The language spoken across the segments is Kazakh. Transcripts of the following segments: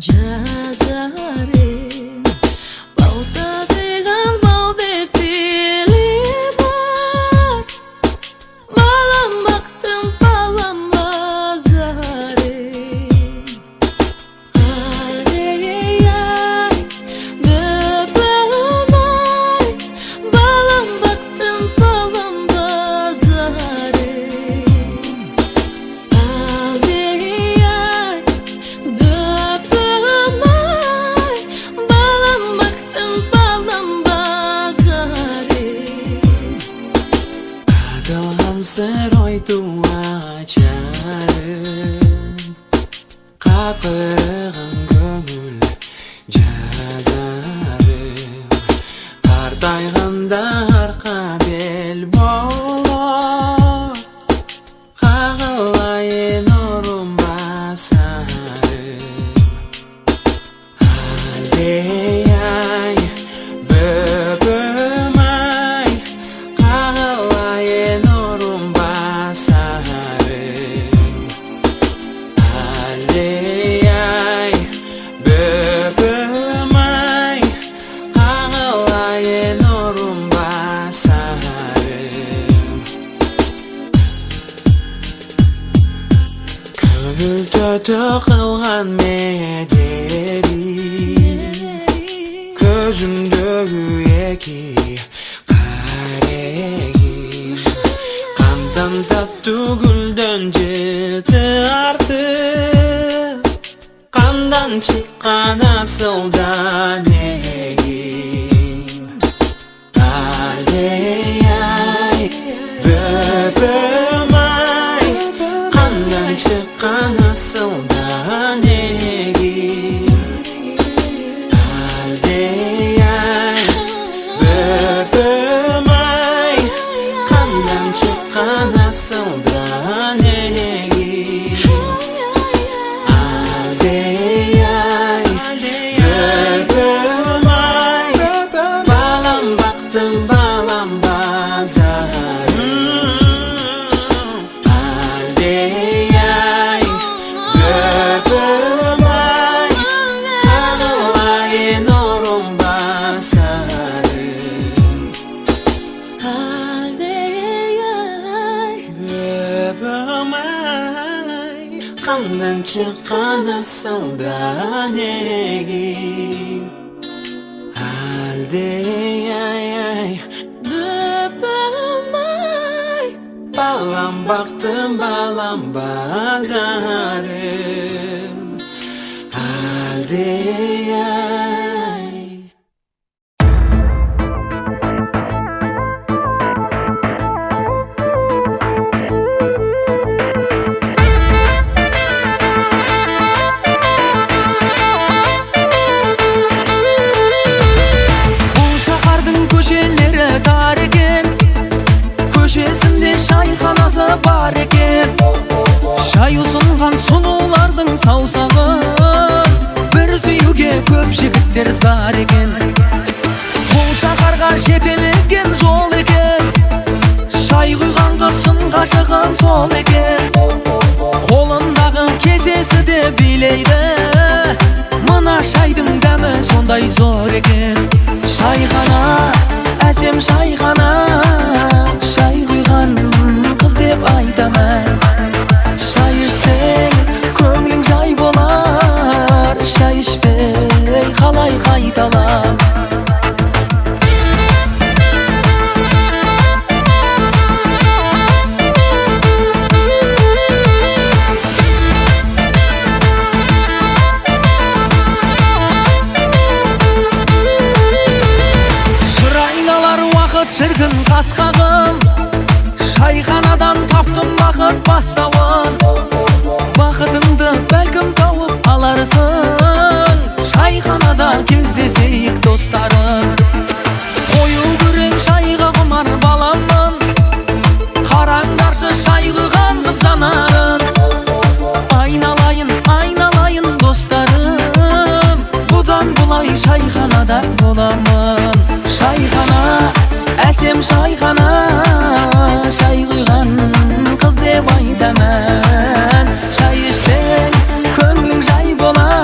жазарым балтадыган балдек тили бар балам бактым балам базарым ай бөбөм ай балам бактым балам базарым Sır oytuğa çarım Kapırğın gönül жазарым Qardayğanda arqa bel bolor Qağılayın orum basarım Aldeyay böböm ay Qağılayın orum basarım Aldeyay böböm ay Qağılayın orum basarım Көңіл төті қылған медери Көзімдегі еки қарегim Қамдан татты гүлден жеті артып Қандан шыққан асылдан егим Алдей-ай, бөбөм ай Қандан шыққан асылдан егим Алдей-ай, бөбөм ай Қандан шыққан асылдан егим Алдей-ай, бөбөм ай Балам бақтым, балам базарым Алдей-ай, бөбөм ай Қағылайын орым басарым Бөбөм ай Қандан шыққан асылдан егим Алдей-ай, бөбөм ай балам бақтым, балам базарым Алдей-ай Бұл шаһардың көшелері тар екен Көшесінде шайханасы бар екен Шай ұсынған сұлулардың саусағын бір сүюге көп жігіттер зар екен Бұл шаһарға жетелеген жол екен Шай құйған қыз ғашығым сол екен Қолындағы кесесі де билейді Мына шайдың дәмі сондай зор екен Шайхана, әсем шайхана Шай құйған қыз деп айтамын Шай ішсең көңілің жай болар Шай ішпей қалай қайталам шіркін қасқағым Шайханадан таптым бақыт бастауын Бақытыңды бәлкім тауып аларсың Шайханада кездесейік достарым Қою күрең шайға құмар баламын Қараңдаршы шай құйған қыз жанарын Айналайын, айналайын достарым Бұдан бұлай шайханада боламын Шайхана, әсем шайхана Шай құйған қыз деп айтамын Шай ішсең көңілің жай болар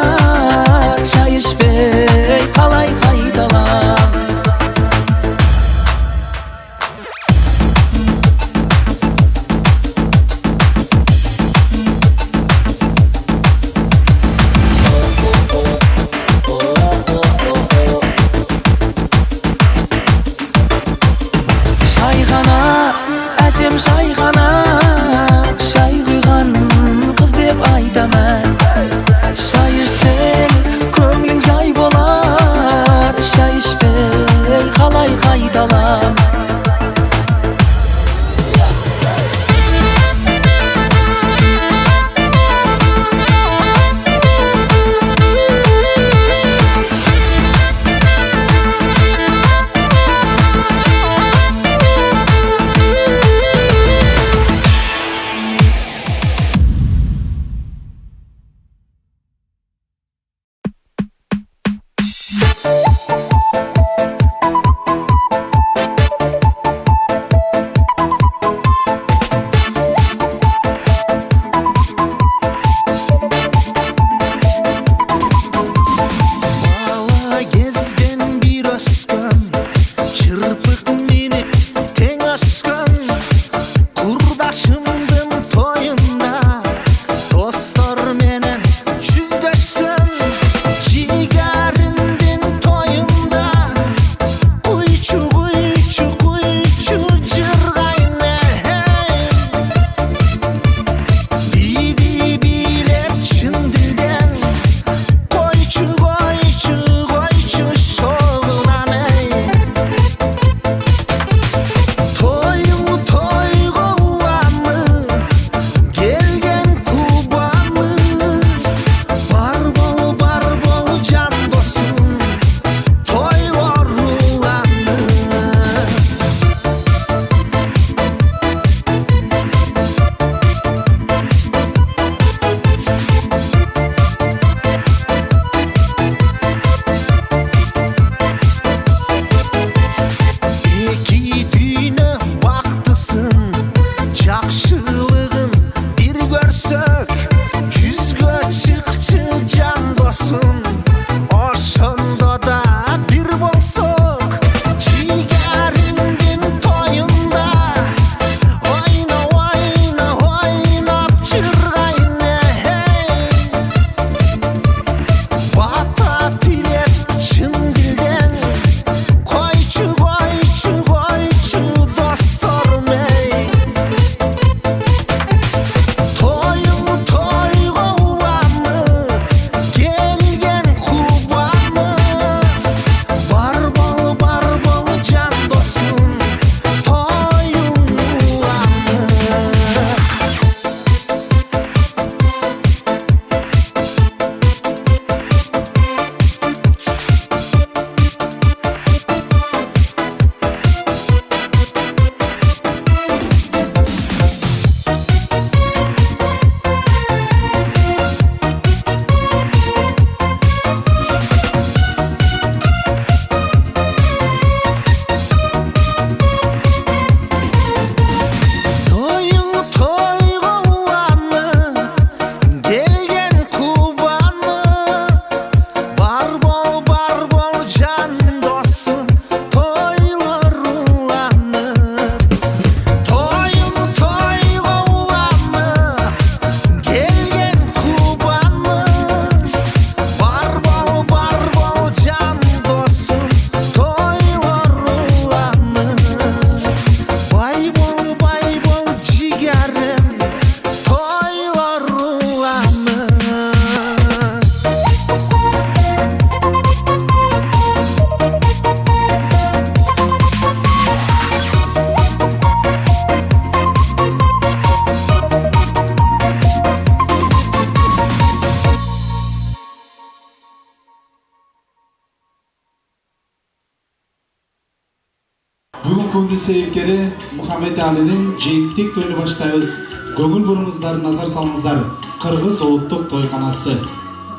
Бүгүн күндүн себепкери Мухаммед Алинин жыйынтык тойуну баштайбыз. Көңүл буруңуздар, назар салыңыздар. Кыргыз улуттук тойканасы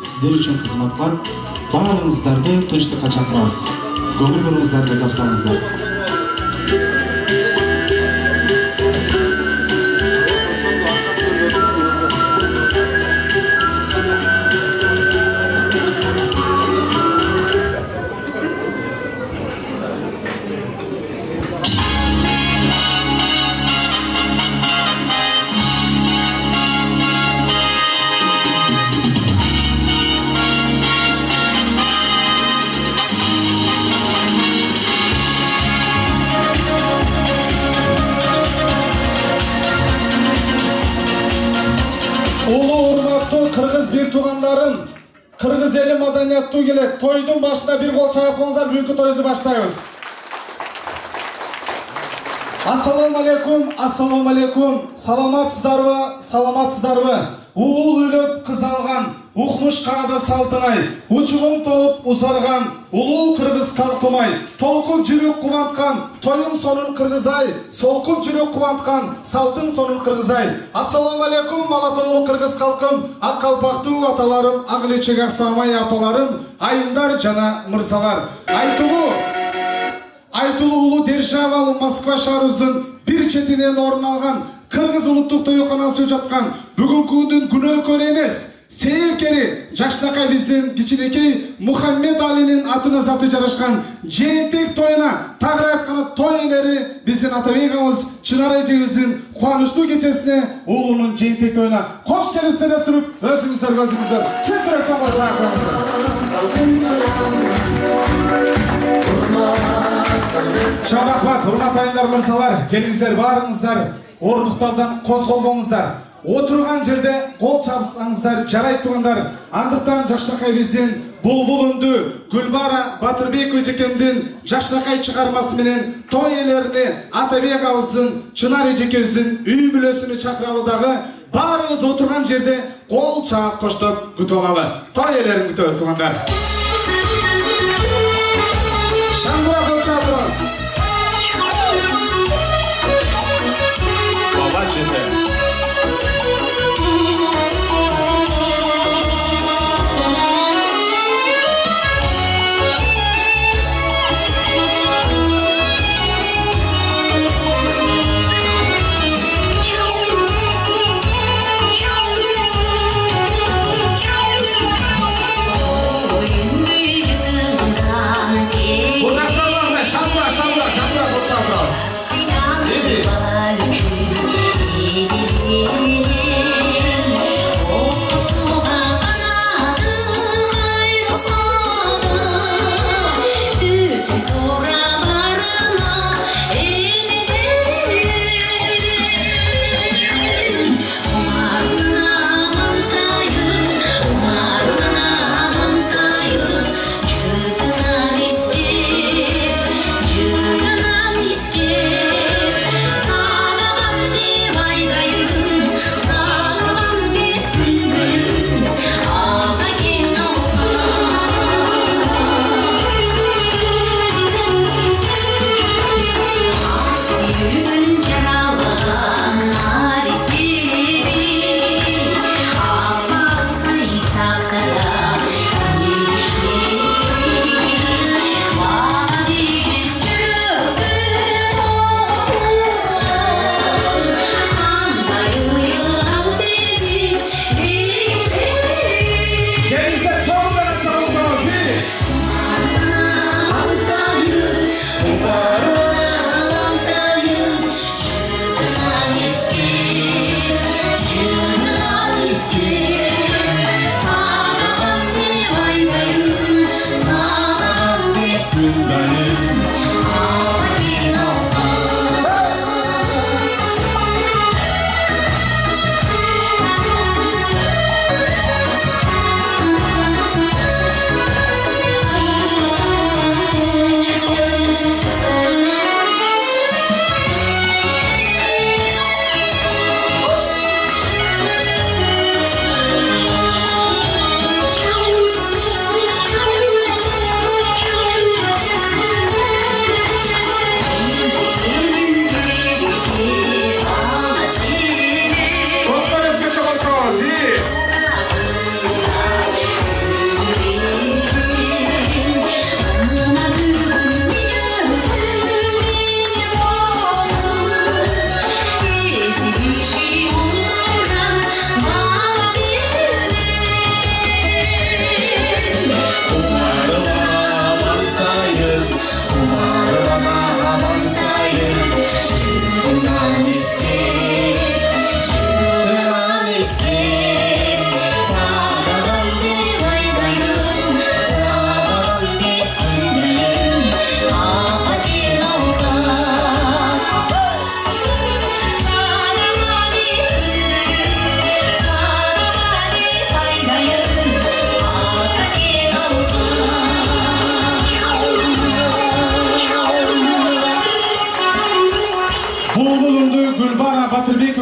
сиздер үчүн кызмат кылат. Баарыңыздарды тынчтыкка чакырабыз. Көңүл буруңуздар, назар салыңыздар. Кыргыз бир туугандарым, кыргыз эли маданияттуу келет. Тойдун башында бир кол чайып коңуздар, бүгүнкү тойубузду баштайбыз. Ассаламу алейкум, ассаламу алейкум. Саламатсыздарбы, саламатсыздарбы? Уул үйлөп кыз алган, укмуш каада салтынай, учугун толуп узарган, улуу кыргыз калкымай, толкуп жүрөк кубанткан, тоюң сонун кыргызай, солкуп жүрөк кубанткан, салтың сонун кыргызай. Ассаламу алейкум, алатоолуу кыргыз калкым, ак калпактуу аталарым, ак илечек аксамай апаларым, айымдар жана мырзалар. Айтулуу улуу державалуу Москва шаарыбыздын бир четинен орун алган Кыргыз улуттук тойканасы жаткан бүгүнкү күндүн күнөөкөрү эмес, себепкери жакшынакай биздин кичинекей Мухаммед Алинин атына заты жарашкан жыйынтык тоюна, тагыраак айтканда той ээлери биздин Атабек агабыз Чынар эжебиздин кубанычтуу кечесине уулунун жыйынтык тоюна кош келипсиздер деп туруп, өзүңүздөр чын жүрөктөн кол чакырабыз. Чоң рахмат, урмат айымдар, мырзалар, келиңиздер, баарыңыздар ордуктардан козголбоңуздар. Отурган жерде кол чапсаңыздар жарайт туугандар. Андыктан жакшынакай биздин булбул үндүү Гүлбара Батырбек эжекемдин жакшынакай чыгармасы менен той ээлерине Атабек агабыздын, Чынар эжекебиздин үй бүлөсүнү чакыралы дагы баарыбыз отурган жерде кол чаап коштоп күтүп алалы. Той ээлерин күтөбүз туугандар. Шаңдыра кол чаптырабыз. Баба жете. Oyun büyüdü,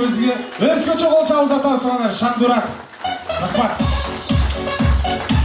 өзгөчө кол чабып атабыз сугандар. Шаңдурак.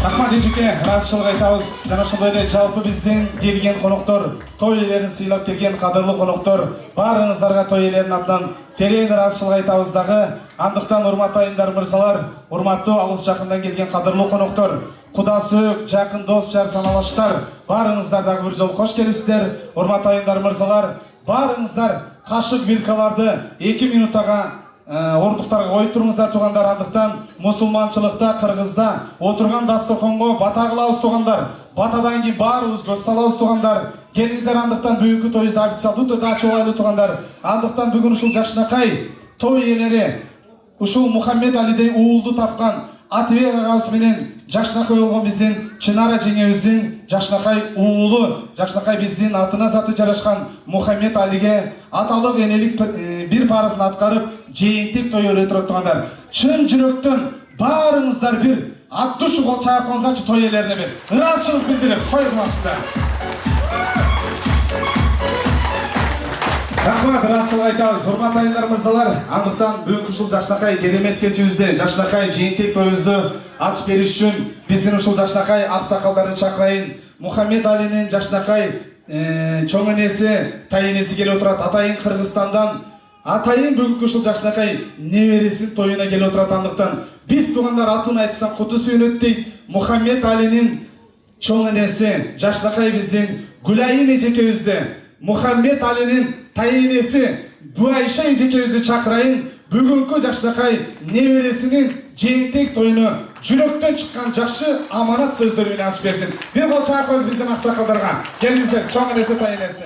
Рахмат эжеке, ыраазычылык айтабыз. Жана ошондой эле жалпы биздин келген коноктор, той ээлерин сыйлап келген кадырлуу коноктор, баарыңыздарга той ээлеринин атынан терең ыраазычылык айтабыз дагы. Андыктан урматтуу айымдар, мырзалар, урматтуу алыс жакындан келген кадырлуу коноктор, куда сөөк, жакын дос, жар саналаштар, баарыңыздар дагы бир жолу кош келипсиздер. Урматтуу айымдар, мырзалар, баарыңыздар кашык вилкаларды 2 минутага ордуктарга коюп туруңуздар туугандар. Андыктан мусулманчылыкта, кыргызда отурган дасторконго бата кылабыз туугандар. Батадан кийин баарыбыз көз салабыз туугандар. Келиңиздер, андыктан бүгүнкү тоюбузду официалдуу түрдө ачып алайлы туугандар. Андыктан бүгүн ушул жакшынакай той ээлери ушул Мухаммед Алидей уулду тапкан Атыбек агабыз менен жакшынакай болгон биздин Чынара жеңебиздин жакшынакай уулу, жакшынакай биздин атына заты жарашкан Мухаммед Алиге аталык энелик бир парызын аткарып, жыйынтык той өрөй турат туугандар. Чын жүрөктөн баарыңыздар бир аттушу кол чаап коңуздарчы той ээлерине бир ыраазычылык билдирип коюңуздар. Рахмат, ыраазычылык айтабыз. Урматтуу айымдар, мырзалар, андыктан бүгүнкү ушул жакшынакай керемет кечибизде, жакшынакай жыйынтык тоюбузду ачып бериш үчүн биздин ушул жакшынакай аксакалдарды чакырайын. Мухаммед Алинин жакшынакай чоң энеси, тай энеси келип отурат. Атайын Кыргызстандан, атайын бүгүнкү ушул жакшынакай небересин тоюна келип отурат. Андыктан биз туугандар атын айтсак куту сүйөнөт дейт. Мухаммед Алинин чоң энеси, жакшынакай биздин Гүлайым эжекебизди, Мухаммед Алинин тай энеси Буайша эжекебизди чакырайын. Бүгүнкү жакшынакай небересинин жыйынтык тоюну жүрөктөн чыккан жакшы аманат сөздөрү менен ачып берсин. Бир кол чаап коюңуз биздин аксакалдарга. Келиңиздер, чоң энеси, тай энеси.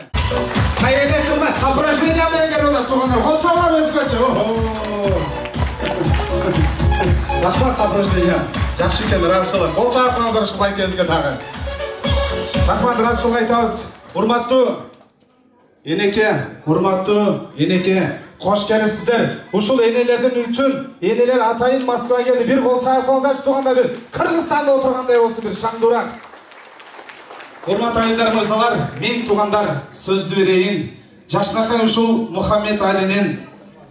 Тай энеси эмес, соображение менен келип атат туугандар. Кол чабуулар өзгөчө. Рахмат, соображение. Жакшы экен, ыраазычылык. Кол чаап коюңуздар ушул кезге дагы. Рахмат, ыраазычылык айтабыз. Урматтуу энеке, урматтуу энеке, кош келипсиздер. Ушул энелердин үчүн энелер атайын Москвага келди. Бир кол чаап коңуздарчы туугандар, бир Кыргызстанда отургандай болсун, бир шаңдурак. Урматтуу айымдар, мырзалар, мен туугандар сөздү берейин. Жакшынакай ушул Мухаммед Алинин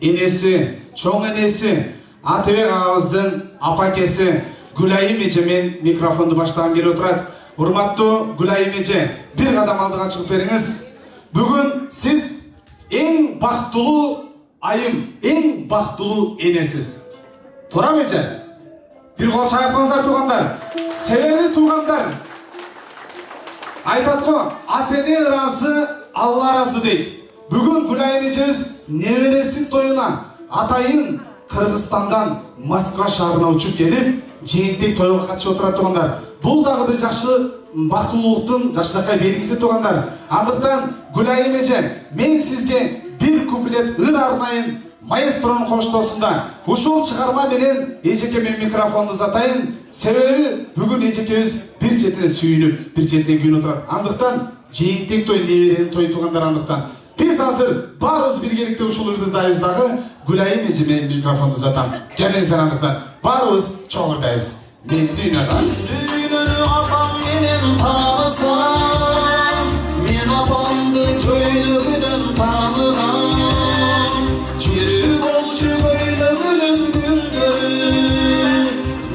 энеси, чоң энеси, Атыбек агабыздын апакеси Гүлайым эжемен микрофонду баштагым келип отурат. Урматтуу Гүлайым эже, бир кадам алдыга чыгып бериңиз. Бүгүн сиз эң бактылуу айым, эң бактылуу энесиз. Туурабы эже? Бир кол чаап коңуздар туугандар. Себеби туугандар айтат го, ата-эне ыраазы, Алла ыраазы дейт. Бүгүн Гүлайым эжебиз небересин тоюна атайын Кыргызстандан Москва шаарына учуп келип, жыйынтык тойго катышып отурат туугандар. Бул дагы бир жакшы бактылуулуктун жакшынакай белгиси туугандар. Андыктан Гүлайым эже, мен сизге бир куплет ыр арнайын маэстронун коштоосунда ушул чыгарма менен эжекеме микрофонду uzatайын. Себеби бүгүн эжекебиз бир четине сүйүнүп, бир четине күйүнүп турат. Андыктан жыйынтык той неберенин той туугандар. Андыктан биз азыр баарыбыз биргеликте ушул ырдайбыз дагы. Гүлайым эжеме микрофонду uzatам. Келиңиздер, андыктан баарыбыз чоң ырдайбыз. Мен дүйнөнү апам менен таанысам, мен апамды көйлөгүнөн тааныгам. Жери болчу көйлөгүнүн гүлдөрү,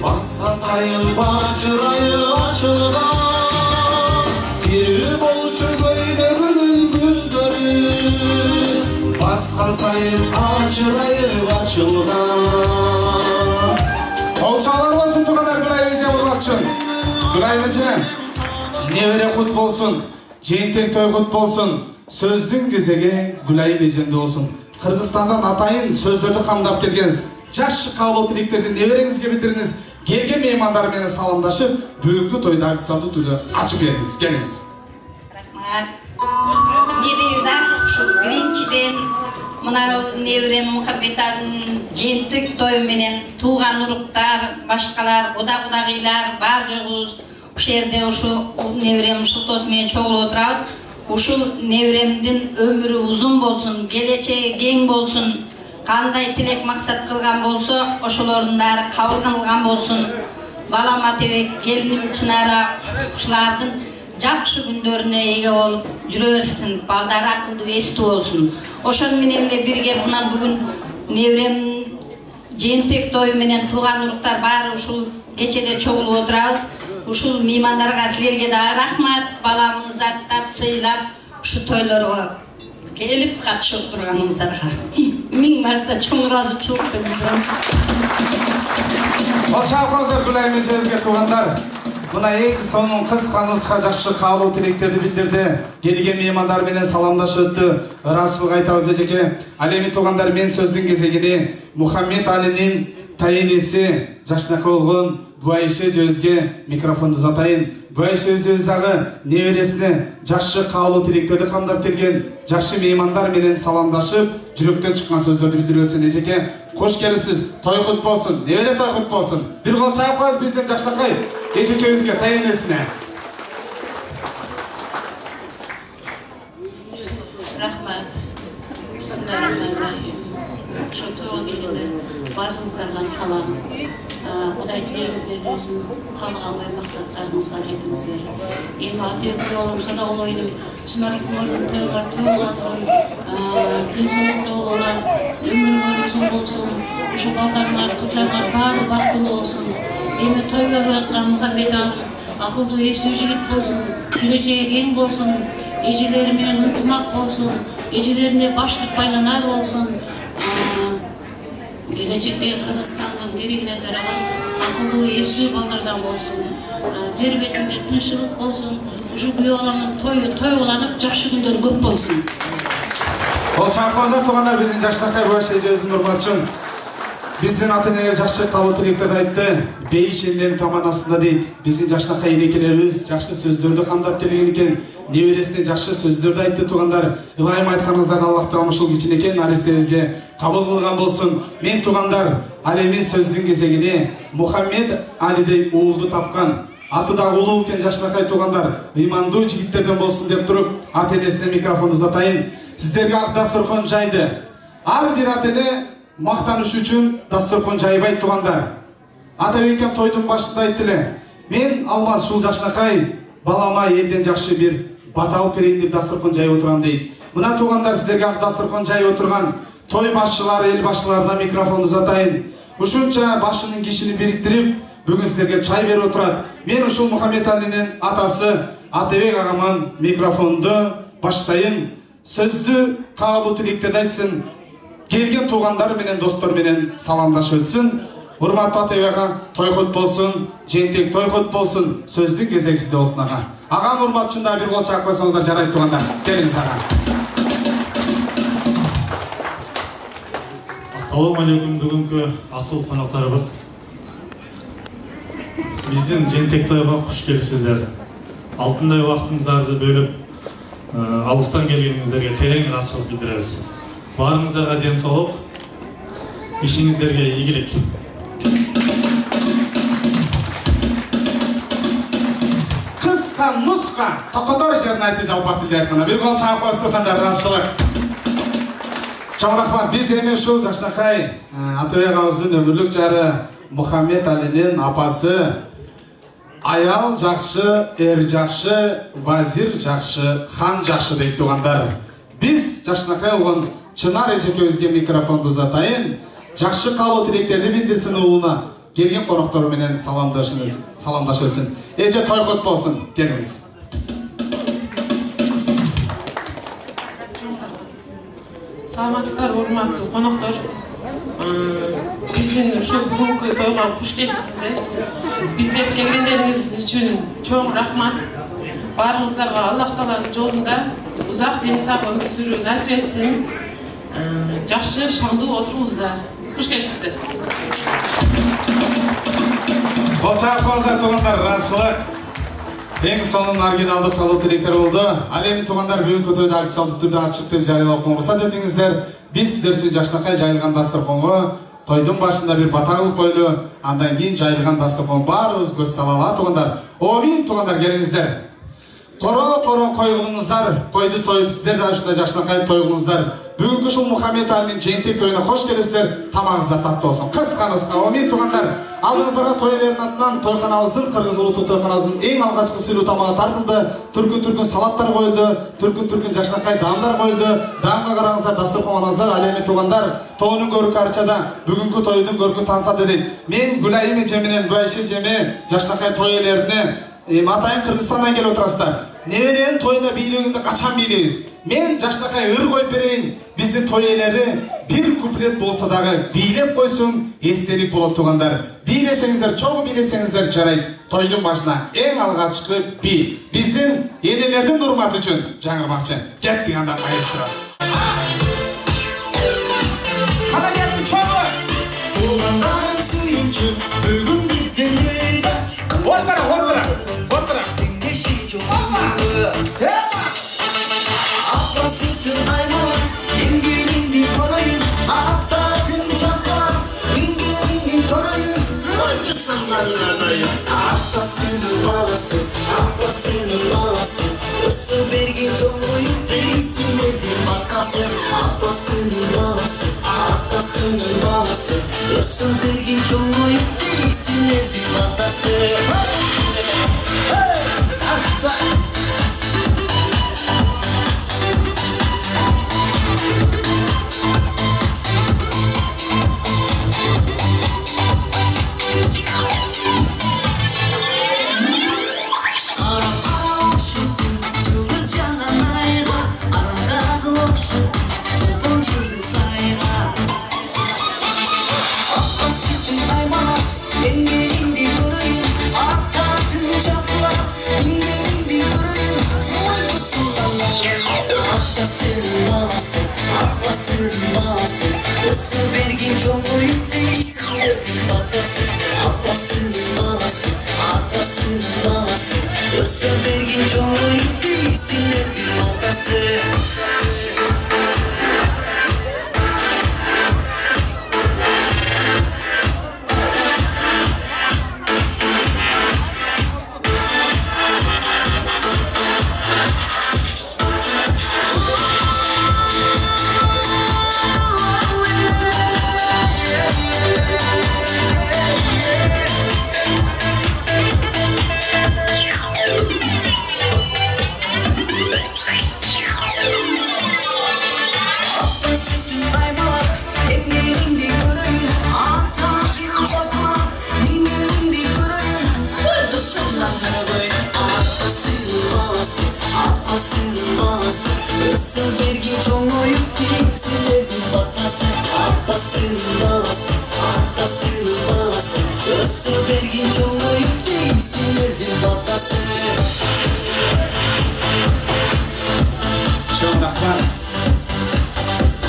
басса сайын бачырайы ачылган. Жери болчу көйлөгүнүн гүлдөрү, баскан сайын ачырайы ачылган. Колчалар болсун туугандар, Гүлайым эже урмат үчүн. Гүлайым эже, небере кут болсун, жыйынтык той кут болсун. Сөздүн кезеги Гүлайым эжемде болсун. Кыргызстандан атайын сөздөрдү камдап келгенсиз. Жакшы каалоо тилектерди небереңизге билдириңиз. Келген меймандар менен саламдашып, бүгүнкү тойду официалдуу түрдө ачып бериңиз. Келиңиз. Рахмат. Не дейсиз, ушу биринчиден мына неберем Мухаммед Алинин жыйынтык той менен тууган уруктар, башкалар, кудагыйлар бар жогубуз ушул жерде ушу неберем Шылтоос менен чогулуп отурабыз. Ушул неберемдин өмүрү узун болсун, келечеги кең болсун. Кандай тилек максат кылган болсо, ошолордун баары кабыл кылган болсун. Балам Атыбек, келиним Чынара ушулардын жакшы күндөрүнө эге болуп жүрө берсин, балдары акылдуу эстүү болсун. Ошон менен эле бирге мына бүгүн Неврем жентек той менен тууган уруктар баары ушул кечеде чогулуп отурабыз. Ушул меймандарга силерге да рахмат, баламызды аттап, сыйлап, ушу тойлорго келип катышып турганыңыздарга. Миң марта чоң ыраазычылыкты билдирем. Чапыңыздар Гүлайым эжебизге туугандар. Мына эң сонун кыска нуска жакшы каалоо тилектерди билдирди. Келген меймандар менен саламдашып өттү. Ыраазычылык айтабыз эжеке. Ал эми туугандар, мен сөздүн кезегине Мухаммед Алинин тайенеси жашынакай болгон Буайше эжебизге микрофонду uzatайын. Буайше эжебиз дагы небересине жакшы каалоо тилектерди камдап келген, жакшы меймандар менен саламдашып, жүрөктөн чыккан сөздөрдү билдирөсүн. Эжеке, кош келипсиз. Той кут болсун, небере той кут болсун. Бир кол чаап коебуз биздин жашынакай эжекебизге, тайенесине. Рахмат. Бисмиллахиррахманиррахим. Şu toyga kelгендер барыңыздарга салам. Кудай тилегиңиздерди өзүнүн каалаган максаттарыңызга жетиңиздер. Эми ата-эне болмаса да ол ойнум чынарыкмырдын тойга тойлансын, денсаулыкта болуна, өмүр көрүсүн болсун, ушу балдарыңар, кыздарыңар баары бактылуу болсун. Эми той көрүп аткан Мухаммед акылдуу эстүү жигит болсун, келечеги кең болсун, эжелери менен ынтымак болсун, эжелерине баштык байланар болсун. Келечекте Кыргызстандын керегине жараган акылдуу эстүү балдардан болсун. Жер бетинде тынччылык болсун. Ушу күйөө баланын тою тойланып жакшы күндөр көп болсун. Чапыңыздар туугандар, биздин жашынакай Буайше эжебиздин урматы үчүн биздин ата-энелер жакшы каалоо тилектерди айтты. Бейиш элдердин таманасында дейт. Биздин жашынакай энекелерибиз жакшы сөздөрдү камдап келген экен. Небересине жакшы сөздөрдү айтты туугандар. Ылайым айтканыңыздар Аллах таала ушул кичинекей наристебизге кабыл кылган болсун. Мен туугандар, ал эми сөздүн кезегине Мухаммед Алидей уулду тапкан, аты да улуу экен жашынакай туугандар, ыймандуу жигиттерден болсун деп туруп, ата-энесине микрофонду uzatайын. Сиздерге ак дасторкон жайды. Ар бир ата-эне мактаныш үчүн дасторкон жайбайт туугандар. Ата-бекем тойдун башында айтты эле, мен Алмаз ушул жашынакай балама элден жакшы бир бата алып берейин деп дасторкон жайып отурам дейт. Мына туугандар, сиздерге ак дасторкон жайып отурган той башчылары, эл башчыларына микрофонду uzatайын. Ушунча башынын кишини бириктирип, бүгүн сиздерге чай берип отурат. Мен ушул Мухаммед Алинин атасы Атабек агаман микрофонду баштайын. Сөздү каалоо тилектерди айтсын. Келген туугандар менен, достор менен саламдашып өтсүн. Урматтуу Атабек ага, той кут болсун, жентек той кут болсун. Сөздүн кезеги сизде болсун ага. Агам урмат үчүн дагы бир кол чаап койсоңуздар жарайт туугандар. Келиңиз ага. Ассаламу алейкум, бүгүнкү асыл конокторубуз. Биздин жентек тойго куш келипсиздер. Алтындай убактыңыздарды бөлүп, алыстан келгениңиздерге терең ыраазычылык билдиребиз. Баарыңыздарга ден соолук, ишиңиздерге ийгилик. Кыска нуска токотор жерин айтты жалпак тилде айтканда. Бир кол чаап коесуз туугандар, ыраазычылык. Чоң рахмат. Биз эми ушул жашынакай Атабек агабыздын өмүрлүк жары Мухаммед Алинин апасы аял жакшы, эр жакшы, вазир жакшы, хан жакшы дейт туугандар. Биз жашынакай болгон Чынар эжекебизге микрофонду uzatайын. Жакшы каалоо тилектерди билдирсин уулуна. Келген коноктор менен саламдашып өтсүн. Эже той кут болсун. Келиңиз. Саламатсыздар, урматтуу коноктор. Биздин ушул бүгүнкү тойго куш келипсиздер. Биздеп келгендериңиз үчүн чоң рахмат. Баарыңыздарга Аллах тааланын жолунда узак ден сак өмүр сүрүү насип этсин. Жакшы шаңдуу отуруңуздар. Куш келипсиздер. Кол чаап коесуздар туугандар, ыраазычылык. Эң сонун оригиналдуу каалоо тилектер болду. Ал эми туугандар, бүгүнкү тойду официалдуу түрдө ачык деп жарыялап уруксат этиңиздер. Биз сиздер үчүн жашынакай жайылган дасторконго тойдун башында бир бата кылып койлу, андан кийин жайылган дасторкон баарыбыз көз салалы туугандар. Омин туугандар, келиңиздер. Қора қой қылыңыздар, қойды сойып, сіздер де ушундай жакшынакай той кылыңыздар. Бүгүнкү ушул Мухаммед Алинин жээнтек тойуна кош келипсиздер. Тамагыңыздар таттуу болсун. Кыска амин туугандар. Алдыңыздарга той ээлеринин атынан тойканабыздын, Кыргыз улуттук тойканабыздын эң алгачкы сыйлуу тамагы тартылды. Түркүн салаттар коюлду, түркүн жакшынакай даамдар коюлду. Даамга караңыздар, дастарканыңыздар. Ал эми туугандар, тоонун көркү арчада, бүгүнкү тойдун көркү танса дедик. Мен Гүлайым эже менен Байше эжеме жакшынакай той ээлерине атайын Кыргызстандан келип отурасыздар. Неберенин тойуна бийлегенде качан бийлейбиз? Мен жакшынакай ыр коюп берейин. Биздин той ээлери бир куплет болсо дагы бийлеп койсун, эстелик болот туугандар. Бийлесеңиздер, чогуу бийлесеңиздер жарайт. Тойдун башына эң алгачкы би. Биздин энелердин урматы үчүн жаңырмакчы. Кеттик анда маэстро. Кана кетти чогуу? Туғандар сүйінші бүгін бізден дейді. Отыра. Апа сүттің аймақ, еңгеніңді көрайын. Аттатын шапқалап, еңгеніңді көрайын. Ойды санланайын. Апасының баласы, өсі берген жол ойып дейсің елдің бақасы. Апасының баласы, өсі берген жол ойып дейсің елдің батасы.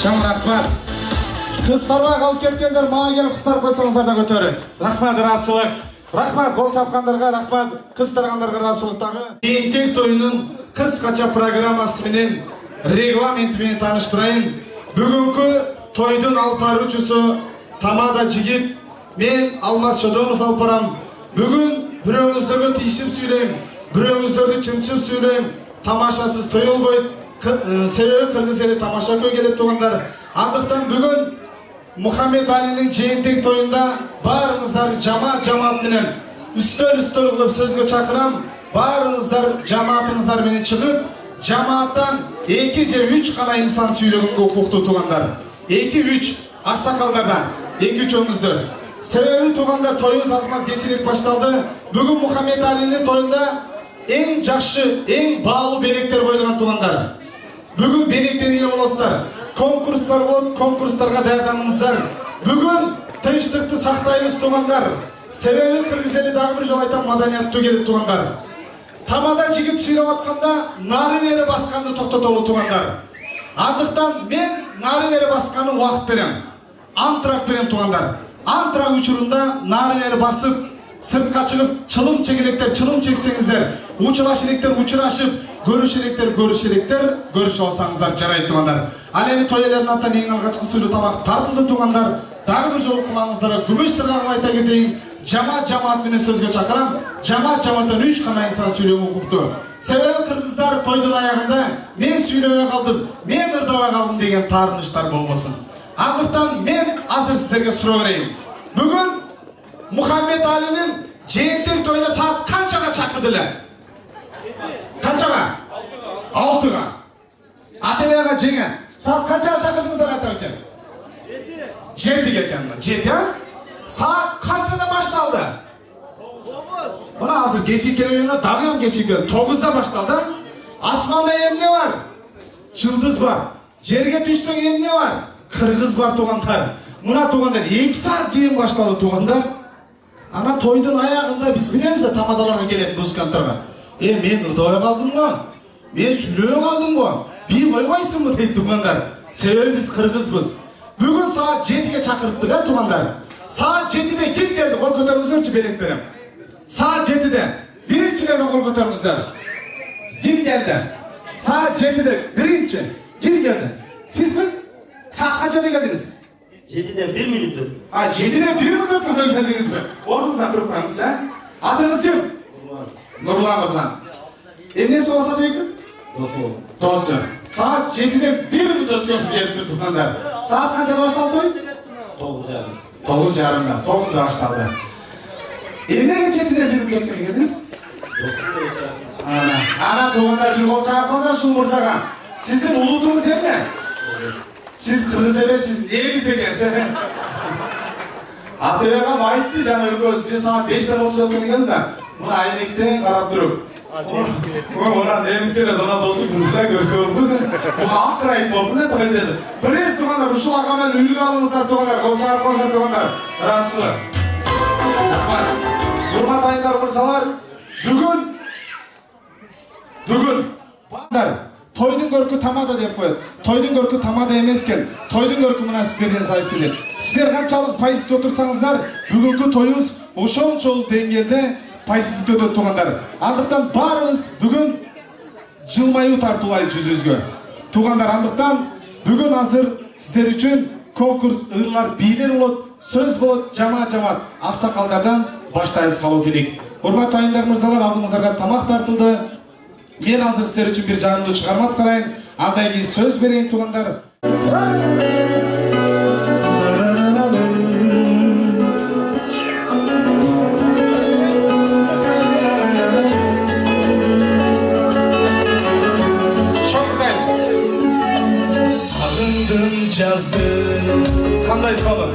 Чоң рахмат. Кыздарға қалып кеткендер, маған келіп қыстар қойсаңыздар да көтеріп. Рахмат, разышылық. Рахмат, қол шапқандарға рахмат, қыз тарғандарға разышылықтағы. Жээнтек тойының қысқаша программасы менен регламентімен таныштырайын. Бүгінгі тойдың алпаручысы Тамада жигит, мен Алмаз Шодонов алпарам. Бүгін біреуіңіздерге тиішіп сөйлейм, біреуіңіздерді чымчып сөйлейм. Тамашасыз той болбойт. Себебі Кыргыз елі тамаша көй келет туғандар. Андықтан бүгін Мухаммед Алинин жээнтек тойында барыңыздар жамаат менен үстөл кылып сөзгө чакырам. Барыңыздар жамаатыңыздар менен чыгып, жамааттан 2 же 3 гана инсан сүйлөгөнгө укуктуу туғандар. 2-3 аксакалдардан 2-3 өңүздөр. Себеби туғандар тойубуз азмаз кечирээк башталды. Бүгүн Мухаммед Алинин тойунда эң жакшы, эң баалуу белектер коюлган туғандар. Бүгін белектерге болосыздар. Конкурстар болот, конкурстарга даярданыңыздар. Бүгін тынчтыкты сактайбыз туғандар. Себеби Кыргыз эли дагы бир жолу айтам, маданияттуу келет туғандар. Тамада жигит сүйлөп атканда нары бери басканды токтотолу туғандар. Андыктан мен нары бери басканы убакыт берем. Антрак берем туғандар. Антрак учурунда нары бери басып, сыртка чыгып, чылым чегелектер, чылым чексеңиздер, учураш электер, учурашып, көрүш электер, көрүшүп алсаңыздар жарайт туғандар. Ал эми той элеринин атынан эң алгачкы сүйлүү тамак тартылды туғандар. Дагы бир жолу кулаңыздарга күмүш сыргагым айта кетейин. Жамаат менен сөзгө чакырам. Жамааттан 3 гана инсан сүйлөөгө укуктуу. Себеби кыргыздар тойдун аягында мен сүйлөбөй калдым, мен ырдабай калдым деген таарыныштар болбосун. Андыктан мен азыр сиздерге суроо берейин. Бүгүн Мухаммед Алинин жээнтек тойуна саат канчага чакырды эле? Канчага? 6-га. АТВга жеңе. Саат канчага чакырдыңыздар ата-өтө? 7 экен мына. 7, а? Саат канчада башталды? Мына азыр кечиккен оюна дагы кечиккен. 9да башталды. Асманда эмне бар? Жылдыз бар. Жерге түшсөң эмне бар? Кыргыз бар туугандар. Мына туугандар 2 саат кийин башталды туугандар. Ана тойдун аягында биз билебиз да тамадаларга келет музыканттарга. Мен ырдабай калдым го. Мен сүйлөбөй калдым го. Би койбойсуңбу дейт туугандар. Себеби биз кыргызбыз. Бүгүн саат 7ге чакырыптыр, туугандар. Саат 7де ким келди? Кол көтөрүңүздөр, белек берем. Саат 7де биринчилерден кол көтөрүңүздөр. Ким келди? Саат 7де биринчи ким келди? Сизби? Саат канчада келдиңиз? 7'den 1 minut. 7'den 1 minut келдиңизби? Ордуңуздан туруп коюңуз, Атыңыз ким? Нурлан мырза. Эмнеси болсо дейбү? Досу. Саат 7'den 1 minut келип тургандар. Саат канчада башталды той? 9:30. 9'da башталды. Эмнеге 7'den 1 minut келдиңиз? Ана туугандар бир кол чаап калса ушул мырзага. Сиздин улутуңуз эмне? Siz kırgız emesiz, nemіз ekенсіз? АТВга айтты жана өкөз, мен саат 5'ten 30 келген да, мына айнектен карап туруп. Мына неміз келет, она досу күндүлө көркөбү. Мына акырайып болуп не той деди. Билесиз туугандар, ушул ага менен үлгү алыңыздар туугандар, кол чаап калыңыздар туугандар. Ыраазычылык. Урмат айындар мырзалар, бүгүн тойдун көркү тамада деп коет. Тойдун көркү тамада эмес экен. Тойдун көркү мына сиздерден сайыштылы. Сиздер канчалык пайызды отурсаңыздар, бүгүнкү тоюбуз ошончол деңгээлде пайызды өтөт туугандар. Андыктан баарыбыз бүгүн жылмаюу тартуулайт жүзүбүзгө. Туугандар, андыктан бүгүн азыр сиздер үчүн конкурс ырлар бийлер болот, сөз болот, жамаат аксакалдардан баштайбыз калуу керек. Урматтуу айындар мырзалар, алдыңыздарга тамак тартылды. Мен азыр сиздер үчүн бир жагымдуу чыгарма аткарайын. Андан кийин сөз берейин туугандар. Сагындым жазды, кандай салым?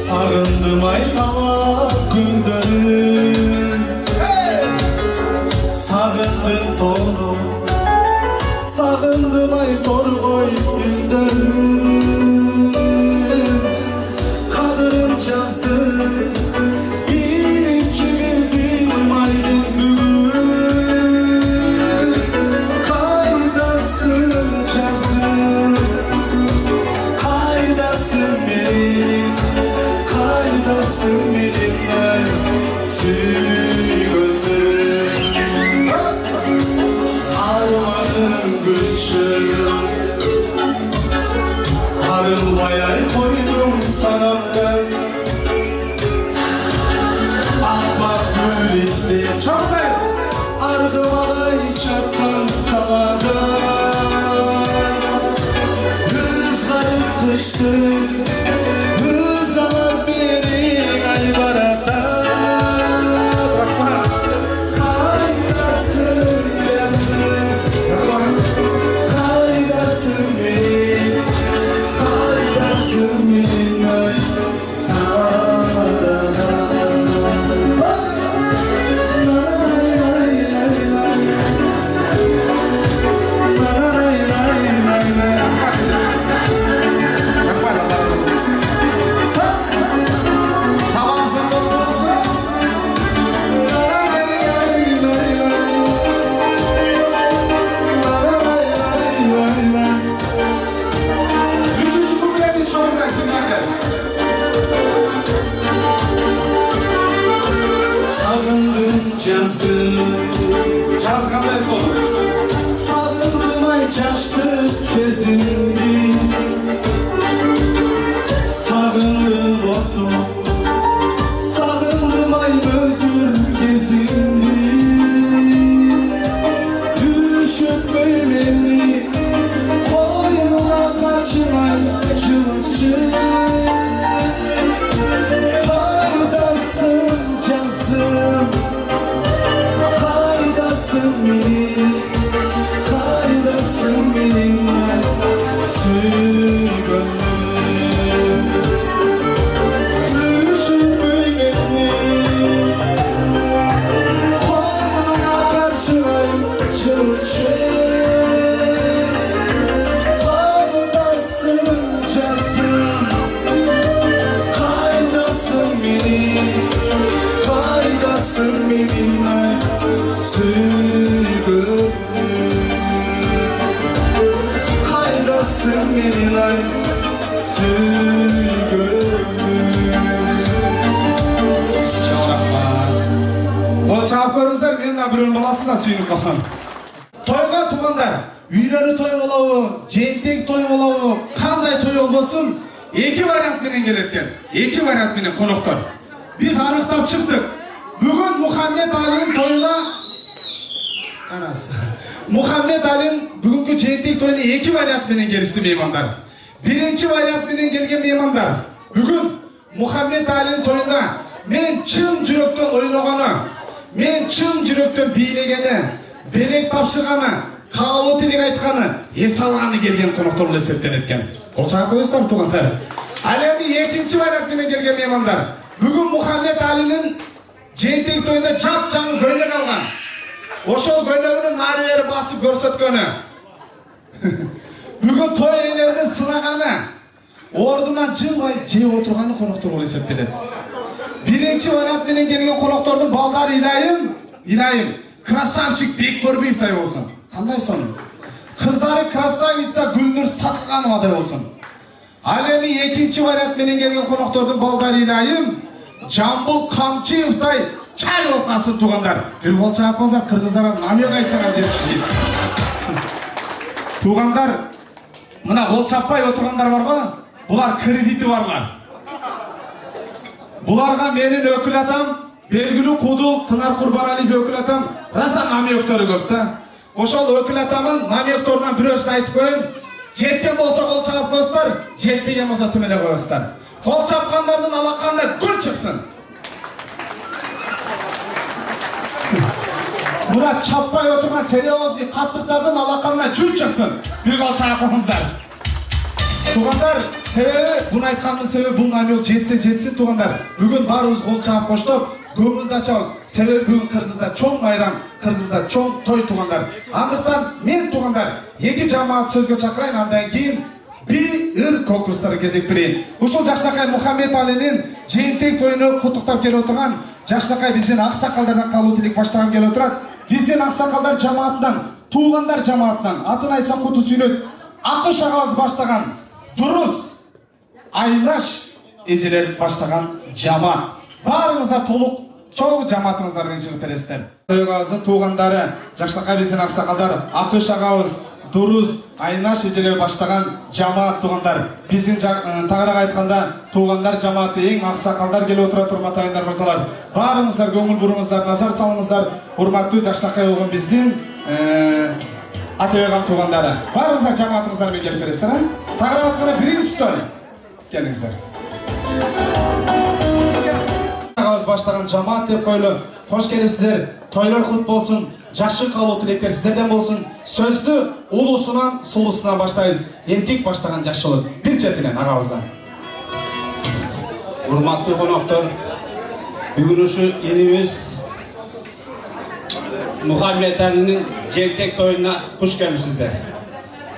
Сагындым айкалап күндөрүн. Sağındım tonu, sağındım ay torgoy gündörüm. Kadırım yazdı, birinci bildim aydın bugün. Kaydasın yazım, kaydasın benim, kaydasın benimle süygöndüm. Arılmaya koydum sana ben. Ahmak gül isteyip çoklayız. Ardımalay çarpan havada. Hızlarıp kıştı, hız alar beni aybarata. Sağındım ay çaştı kezimdi. Sağındım ottum, баласы да сүйініп қалған. Тойға туғандар, үйлері той болауы, жиентек той болауы, қандай той болсын, екі вариантменен келеткен. Екі вариантменен қонақтар. Біз анықтап шықтық. Бүгін Мұхаммед Алидің тойына Мұхаммед Алин бүгінгі жиентек тойына екі вариантменен келісті меймандар. Бірінші вариантменен келген меймандар. Бүгін Мұхаммед Алидің тойында мен чын жүректен ойнағаны, мен чын жүректен билегені, белек тапшырғаны, қалу тілек айтқаны, есалғаны келген қонақтар болып есептелеткен. Қол шағып қойыңыздар туғандар. Ал енді екінші вариантпен келген меймандар. Бүгін Мұхаммед Алидің жиентек тойында жап-жаңы көйлек алған. Ошол көйлегінің нары бері басып көрсеткені. Бүгін той иелерінің сынағаны, ордынан жылбай жеп отырғаны қонақтар болып есептеледі. Бірінші вариантпен келген қонақтардың балдары Илайым, красавчик Бекбөрбиевтай болсын. Қандай соның? Қыздары красавица Гүлнұр Сатылғановадай болсын. Ал енді екінші вариантпен келген қонақтардың балдары Илайым, Жамбыл Қамчиевтай чай оқасын туғандар. Bir қол шағып қойыңыздар, қырғыздарға намек айтсаңар жетішпейді. Туғандар, мына қол шаппай отырғандар бар ғой, бұлар кредиті барлар. Бұларға менің өкіл атам, белгілі Қудыл Тынар Құрбанәлиев өкіл атам, раса намектері көп та. Ошол өкіл атамын намекторынан бір өзді айтып қойын, жеткен болса қол шағып қойыңыздар, жетпеген болса түмене қойыңыздар. Қол шапқандардың алақанына гүл шықсын. Мұна чаппай отырған серьезный қаттықтардың алақанына жүн шықсын. Bir қол шағып қойыңыздар. Туғандар, себебі, бұны айтқанның себебі бұл намек жетсе туғандар. Бүгін барымыз қол шағып қоштап, көңілді ашамыз. Себебі бүгін қырғызда чоң майрам, қырғызда чоң той туғандар. Андықтан мен туғандар, екі жамаат сөзге шақырайын, андан кейін bir конкурстары кезек берейін. Ушул Жакшнакай Мұхаммед Алинин жиентек тойыны құттықтап келіп отырған Жакшнакай бізден ақсақалдардан қалу тілек баштаған келіп отырады. Бізден ақсақалдар жамаатынан, туғандар жамаатынан, атын айтсам құты сүйнет, Ақыш ағамыз баштаған дұрыс Айнаш ежелер баштаған жамаат. Барыңыздар толық чоң жамаатыңыздар ренжігіп бересіздер. Ағамыздың туғандары, Жакшнакай бізден ақсақалдар, Ақыш ағамыз дұрыс Айнаш ежелер баштаған жамаат туғандар. Біздің тағырақ айтқанда туғандар жамааты ең ақсақалдар келіп отыра тұрматайындар мырзалар. Барыңыздар, көңіл бұрыңыздар, назар салыңыздар. Урматтуу Жакшнакай болған біздің Атайған туғандары. Барыңыздар жамаатыңыздармен келіп бересіздер. Тағырақ атқана бірін ұстай. Келіңіздер. Ағамыз баштаған жамаат деп қойлы. Қош келіпсіздер. Тойлар құт болсын. Жақсы қалу тілектер сіздерден болсын. Сөзді ұлысынан, сұлысынан баштайыз. Еркек баштаған жақшылық. Bir четінен ағамыздан. Урматтуу қонақтар, бүгін ушу еліміз Мұхаммед Алинин жиентек тойына қош келіпсіздер.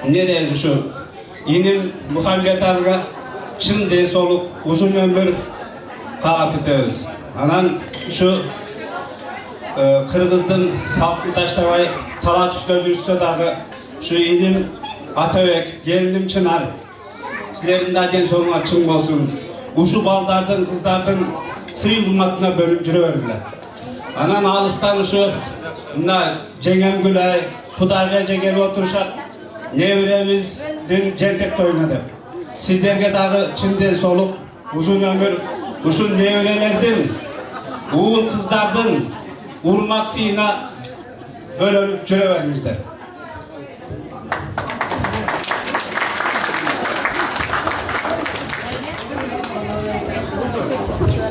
Не дейін ушу енім Мұхаммед Алиға шын денсаулық, ұзын өмір қалап күтеміз. Анан ушу Қырғыздың салтын таштабай талат үстөп жүрсе дағы ушу енім Атабек, келінім Чынар, сілердің да денсаулығыңар чың болсын. Ушу балдардың, қыздардың сый құрматына бөліп жүре беріңдер. Анан алыстан ушу мына жеңем Гүлай, Құдайға жегеліп отырышат, невреміздің жиентек тойына деп. Сіздерге дағы чын денсаулық, ұзын өмір, ушу неврелердің, уыл қыздардың урмат сыйына бөлініп жүре беріңіздер.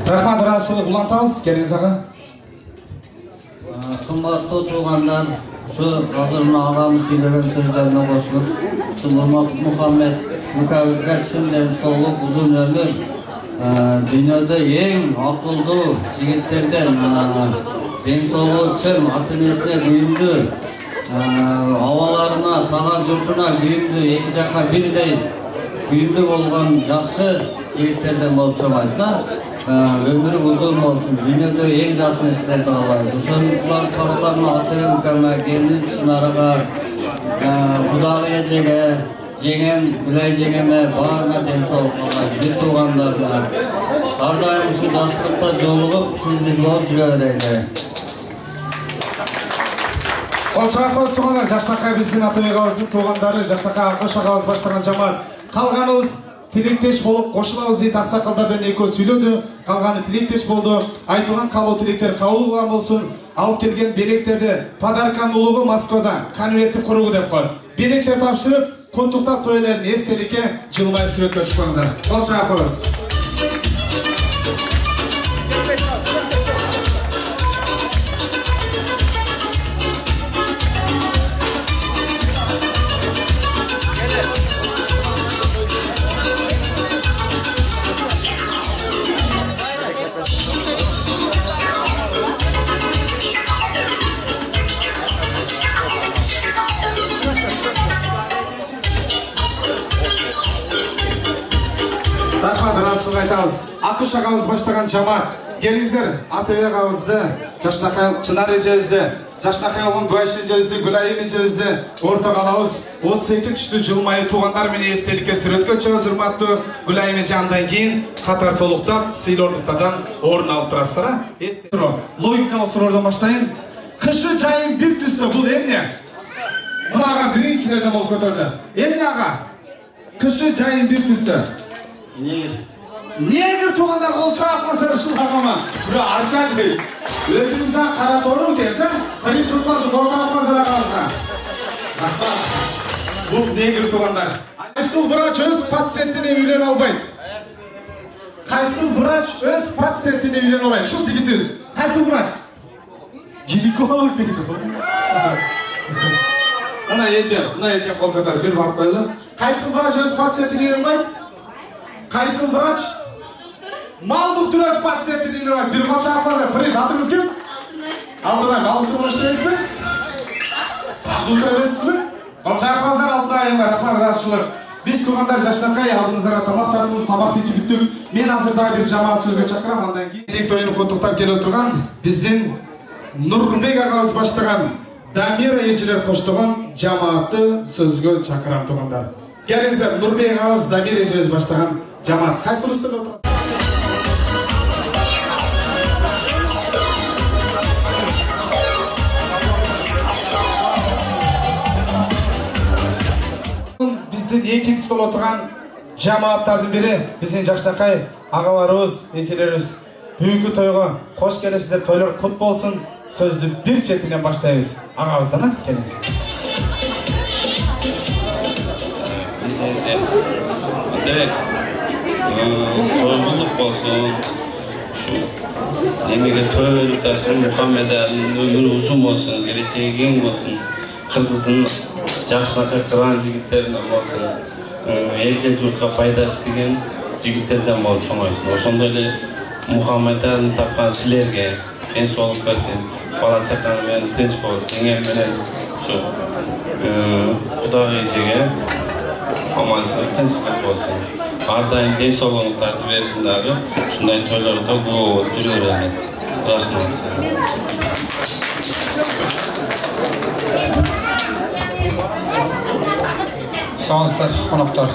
Рахмат, разышылық ұлантамыз, келіңіз аға. Қымбатты туғандар, шу қазірін ағамыз сөйлеген сөздеріне қосылып, Мұхаммед Мүкәуізге шын денсаулық, ұзын өмір, дүниеде ең ақылды жігіттерден денсаулығы үшін ата-енесіне күйінді, аваларына, таған жұртына күйінді, екі жаққа бірдей күйінді болған жақсы жігіттерден болып шығасына. Өмірі ұзын болсын, дүниеде ең жақсы нәрселерді қалайыз. Ошондайлар қарттарына ата-ена Мүкәмә, келініп Шынараға, Құдағия жеге, жеңем Гүлай жеңеме барына денсаулық қалайыз. Bir туғандарына әрдайым ушу жакшылыкта жолугуп, сизди көп жүрө берели. Колчак қос туғандар, Жаштақай біздің Атабек ағамыздың туғандары, Жаштақай Ақош ағамыз баштаған жамаат. Қалғанымыз тілектеш болып, қосылабыз дейді ақсақалдардан екеуі сөйледі, қалғаны тілектеш болды. Айтылған қалу тілектер қаулы болған болсын. Алып келген белектерді подаркан ұлығы Москвадан конвертті құрығы деп қой. Белектер тапшырып, құттықтап тойларын естелікке жылмай суретке шықпаңыздар. Колчак апамыз. Рахмат, расылға айтамыз. Ақыш ағамыз баштаған жамаат. Келіңіздер, Атабек ағамызды, Жаштақай Чынар ежемізді, Жаштақай ұлын Гуайшы ежемізді, Гүлайым ежемізді орта қалауыз 32 түшті жылмайы туғандар мен естелікке суретке шығыз ұрматты. Гүлайым ежемден кейін қатар толықтап, сыйлы ордықтардан орын алып тұрастыра. Логикалық сұрордан баштайын. Қышы жайын бір түсті, бұл емне? Мұнаға біріншілерден болып көтерді. Емне аға? Қышы жайын бір түсті. Негір туғандар қол шапқасы ұшыл ағама. Бұра арчан дей. Өзіңізден қара тору кесі, қырыс құтпасы қол шапқазыр ағамызға. Бұл негір туғандар. Қайсыл врач өз пациентіне үйлен албайды. Қайсыл врач өз пациентіне үйлен албайды. Шыл жігітіміз. Қайсыл врач? Гинеколог дейді. Мұна ечем қол қатар бір барып қойды. Қайсыл врач өз пациентіне үйлен албайды? Қайсыл врач? Мал доктор өз пациентіне үйлен албайды. Bir қол шапқазыр. Приз, атыңыз кім? Алтынай. Мал доктор болыштыңыз бе? Доктор емессіз бе? Қол шапқазыр Алтынай. Рахмат, разышылық. Біз туғандар Жаштақай алдыңыздарға тамақ тартылып, тамақ течіп біттік. Мен азырдағы бір жамаат сөзге шақырам, андан кейін тек тойыны құттықтап келе отырған біздің Нұрбек ағамыз баштаған Дамира ежелер қоштаған жамаатты сөзге шақырам туғандар. Келіңіздер, Нұрбек ағамыз Дамира ежелер баштаған жамаат. Қайсыл үстіріп отырасыз? Біздің екінші стол отырған жамааттардың бірі біздің Жаштақай ағаларымыз, ежелеріміз. Бүгінгі тойға қош келіпсіздер, тойлар құт болсын. Сөзді бір четінен баштаймыз. Ағамыздан келіңіз. Тойлық болсын. Немеге тойлықтасын, Мұхаммед Әлінің өмірі ұзын болсын, келешегі кең болсын. Қырғыздың Жаштақай қыран жігіттерінен болсын. Елге жұртқа пайдасы деген жігіттерден болып соңайсын. Ошондой Мұхаммед Әлін тапқан сілерге денсаулық берсін, бала чақаңмен тыныш болып, жеңемменен Құдай ежеге аманшылық, тыныштық болсын. Ардайым денсаулығыңыздарды берсін дағы, шындай тойларда көп жүререді. Рахмат. Sağınızlar, konuklar.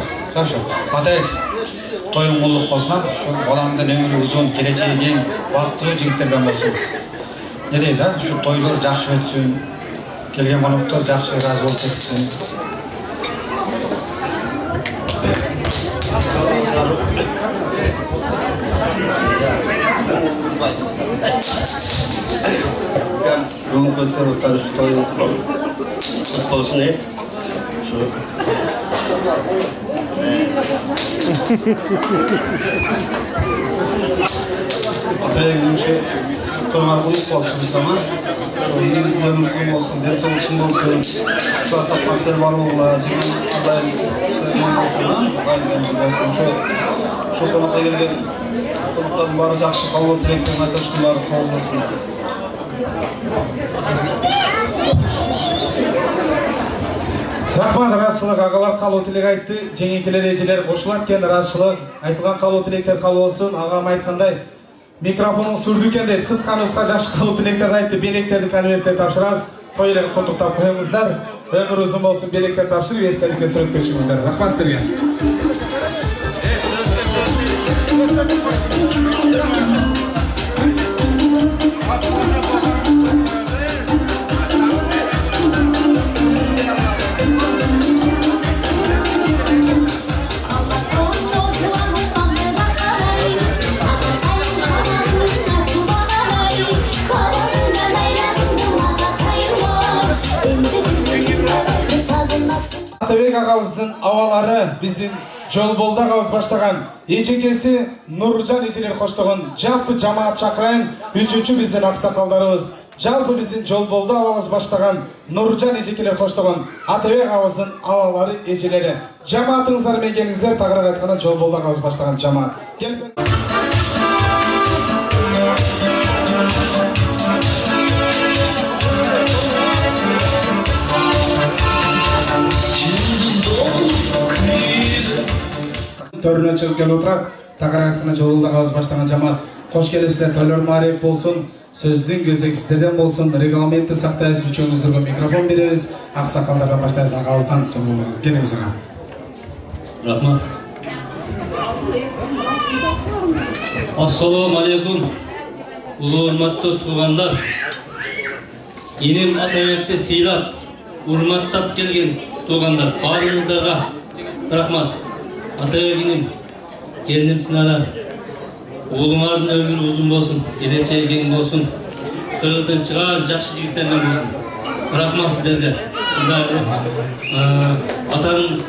Atayık, toyun kulluk bolsun, şu balanda ömrü uzun, geleceği keng, baktığı jigitlerden bolsun. Ne deyiz ha? Şu toylar жақсы ötsün, kelgen konuklar жақсы razı bolup ketsin. Бүгін көтер отар şu toyu kut bolsun et. Atayık şey, toylar kulluk bolsun tamam. Şu elimizin ömrü kul bolsun, bir soğuksun bolsun. Şu atapmasları var oğla, jimin adayın şu konukta gelgen konukların bari жақсы қалуы тілектерін айтып бары қабыл болсын. Рахмат, разышылық ағалар қалу тілек айтты, жеңекелер ежелер қошылат кен разышылық, айтылған қалу тілектер қалу болсын. Ағам айтқандай, микрофонын сүрді кен дейді, қысқа нұсқа жақсы қалу тілектерді айтты, белектерді конверттер тапшырасыз, тойларын құттықтап қойыңыздар, өмір ұзын болсын, белектер тапшырып, естелікке суретке шығыңыздар. Рахмат сіздерге. Атабек агабыздын абалары биздин Жолболду агабыз баштаган эжекеси Нуржан эжелер коштогон жалпы жамаат чакырайын. 3-чү биздин аксакалдарыбыз, жалпы биздин Жолболду агабыз баштаган Нуржан эжекелер коштогон Атабек агабыздын абалары, эжелери. Жамаатыңыздар менен келиңиздер, тагыраак айтканда Жолболду агабыз баштаган жамаат. Төрүнө чыгып келип отурат, тагыраак айтканда Жолболду агабыз баштаган жамаат. Кош келипсиздер, тойлор маариф болсун, сөздүн кезеги сиздерден болсун, регламентти сактайбыз, үчөөңүздөргө микрофон беребиз. Аксакалдардан баштайбыз, агабыздан Жолболду агабыз. Келиңиз ага. Рахмат. Ассаламу алейкум. Улуу урматтуу туугандар. Инем Атабекти сыйлап, урматтап келген туугандар, баарыңыздарга рахмат. Атабек инем, келиним Чынара, уулуңардын өмүрү узун болсун, келечеги кең болсун, кыргыздан чыган жакшы жигиттерден болсун. Рахмат сиздерге. Атанын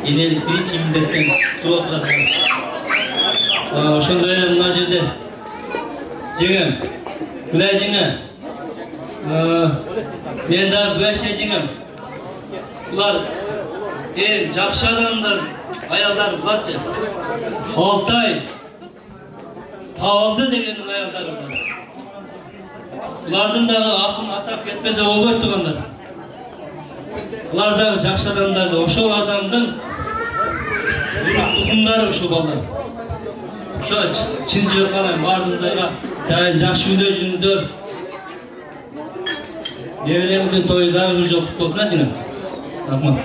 энелик биринчи милдеттен туруп отурасыздар. Ошондой эле мына жерде жеңем, Гүлай жеңе, мен дагы Бүәшe жеңем. Булар эң жакшы адамдар, аялдар буларчы. Алтай табылды дегенин аялдары бар. Булардын дагы акын атап кетпесе болбойт туугандар. Булар дагы жакшы адамдар, ошол адамдын тукумдары ушул балдар. Ошо чын жүрөккөн баарыңыздарга дайым жакшы күндөр жүрүңүздөр. Небереңиздин тою дагы бир жолу куттуу болсун жеңем. Рахмат.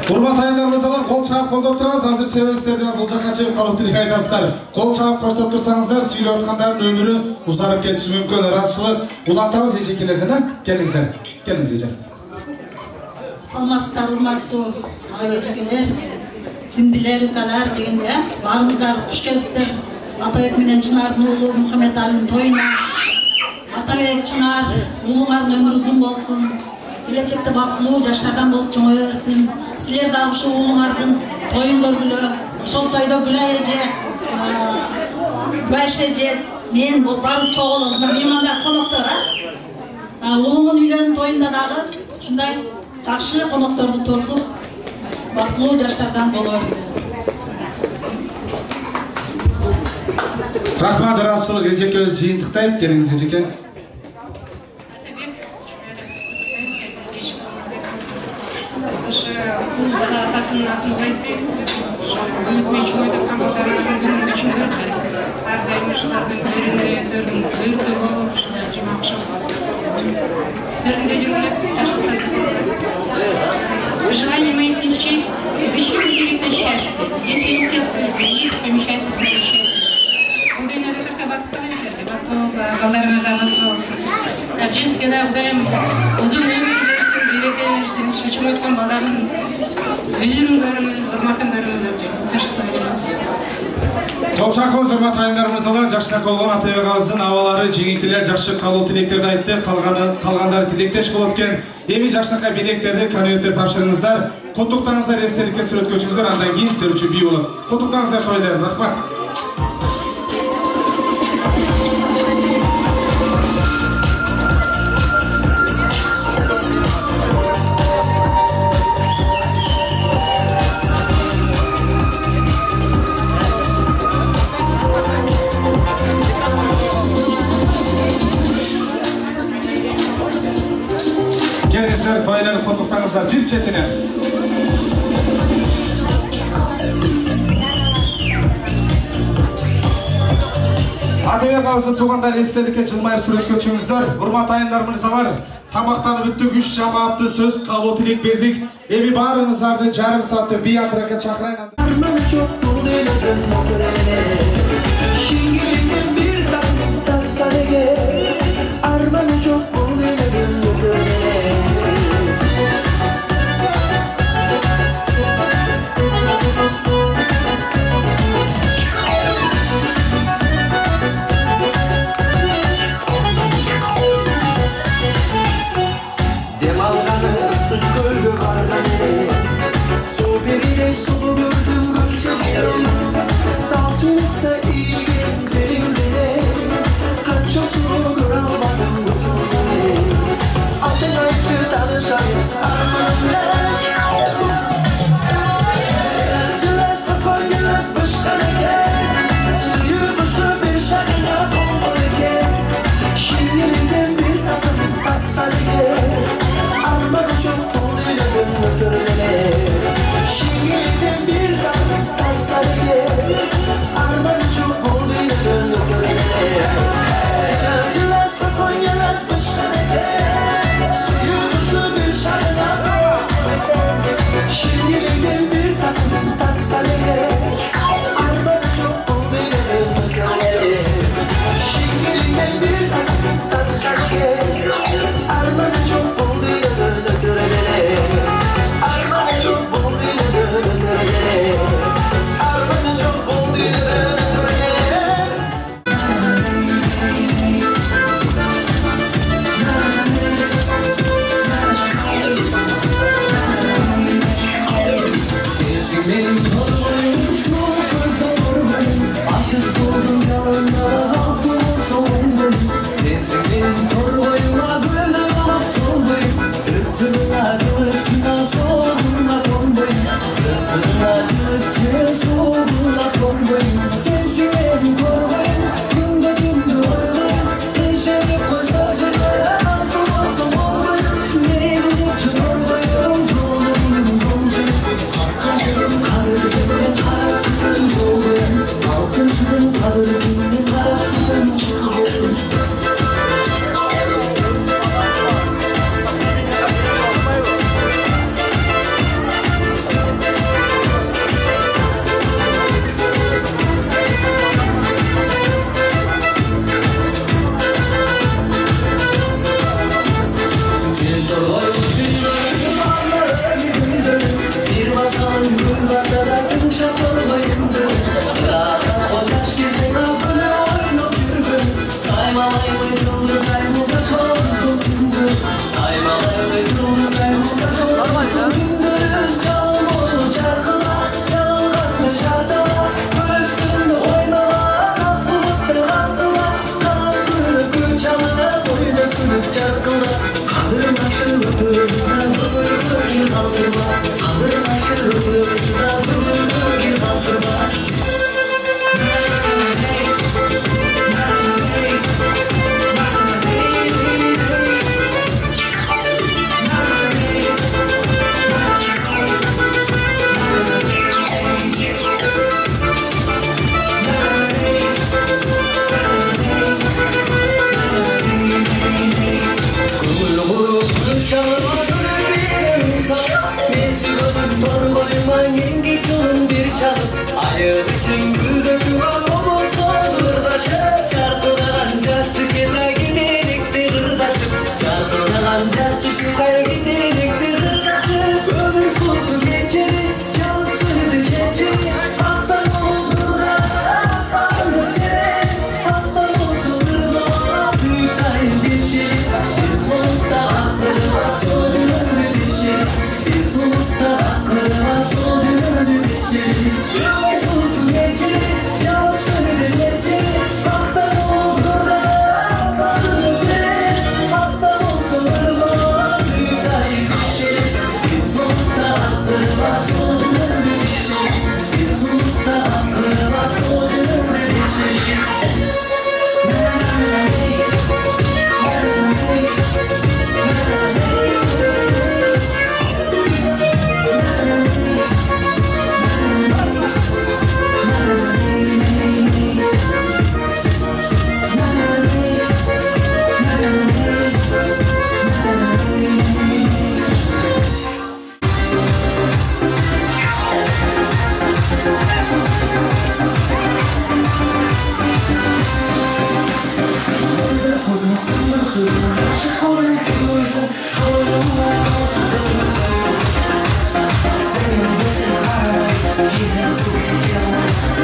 Урмат айындар мырзалар, кол чаап колдоп турабыз. Азыр себебиздерде бул жакка чыгып калып тилек айтасыздар. Кол чаап коштоп турсаңыздар, сүйлөп аткандардын өмүрү узарып кетиши мүмкүн. Ыраазычылык улантабыз эжекелерден, келиңиздер. Келиңиз эже. Саламатсыздар, урматтуу ага эжекелер, сиңдилер, укалар дегенде, баарыңыздар куш келипсиздер. Атабек менен Чынардын уулу Мухаммедалинин тоюна. Атабек, Чынар, уулуңардын өмүрү узун болсун. Келечекте бактылуу жаштардан болуп чоңое берсин. Силер дагы ушу уулуңардын тоюн көргүлө. Ошол тойдо Гүлай эже, Бүәшe эже, мен баарыбыз чогулуп, меймандар, коноктор, уулуңун үйлөнүн тоюнда дагы ушундай жакшы конокторду тосуп, бактылуу жаштардан боло берди. Рахмат, ыраазычылык эжекебиз жыйынтыктайт. Келиңиз эжеке. Атасының атын қойды, үмітмен чойдыққан балдарының күнін үшін көрді. Әрдайым ұшылардың көрінді, өрді болып, жұмақшы болып. Төрінде жүргілеп, жашылды. Желание моих не счесть, зачем делить на счастье? Если инцест есть, помещается с нами счастье. Ондай надо только бақытты қойсерді, бақытты балдарына да бақытты болсын. Әбжеске да ұдайым ұзын өмір берсін, береке берсін, шешім өткен балдарын өзүңөрүңүз, урматыңдарыңыз жашыктап жүрөңүз. Жол чакыбыз, урмат айындар мырзалар, жакшыраак болгон Атабек агабыздын абалары, жеңилтилер жакшы кабыл тилектерди айтты. Калгандары тилектеш болот экен. Эми жакшынакай билектерди, конверттер тапшырыңыздар. Куттуктаңыздар, эстеликке сүрөткө өчүңүздөр, андан кийин сиздер үчүн бий болот. Куттуктаңыздар тойлор. Рахмат. Келиңиздер, тойлорду куттуктаңыздар бир четине. Атабек агабыздын туугандар эстеликке жылмайып сүрөткө өчүңүздөр. Урмат айындар мырзалар, тамактанып бүттүк, 3 жамаатты сөз кабыл тилек бердик. Эми баарыңыздарды жарым саатты бий атыракка чакырайын. Dem algаны Kolun gözün, kolun olsun gözün. Senin desin karay, yüzün suyu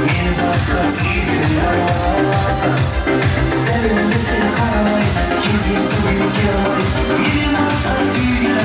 beni başka sürüyor. Senin desin karay, yüzün suyu beni başka sürüyor.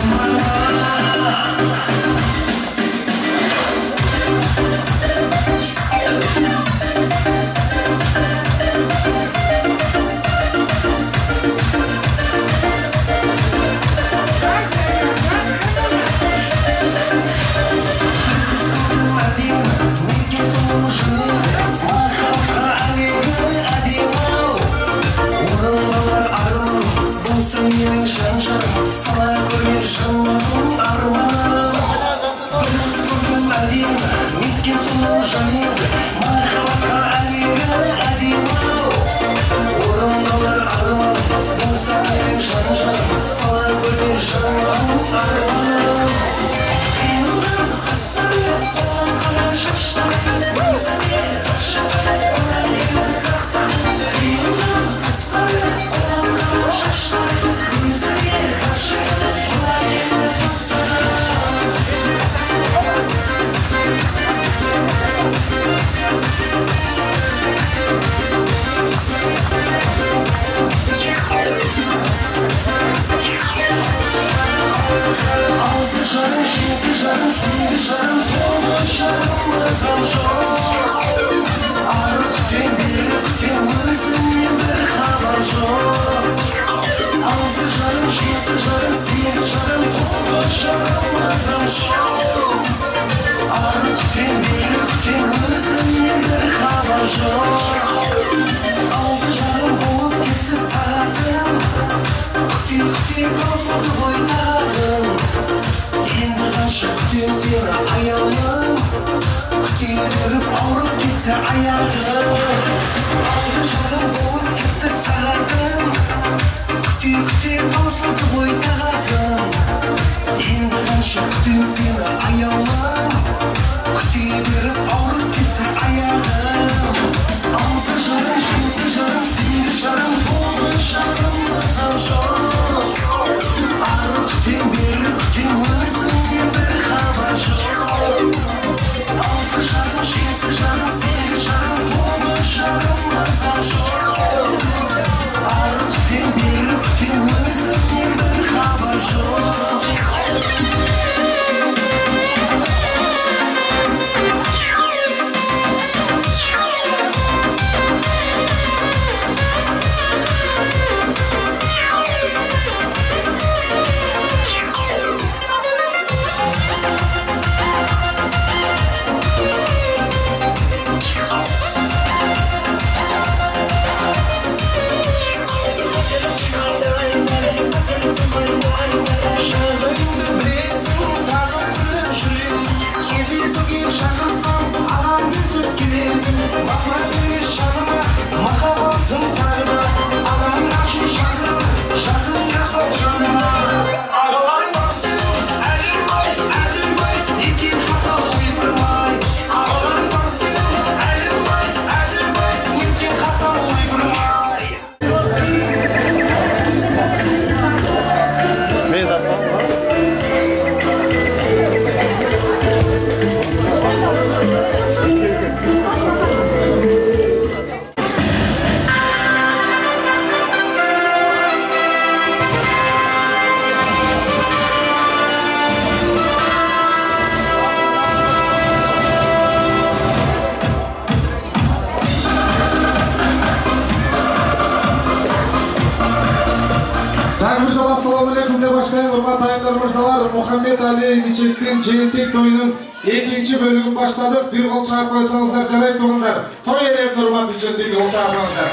Assalamualaikum deb başlayın, hurmat ayınlar mırzalar. Muhammed Ali Niçek'ten Jeyintek toyunun ikinci bölümünü başladık. Bir kol çağırıp koysanızlar жарайт туғандар. Той иелерінің hurmatı için bir kol çağırmanızlar.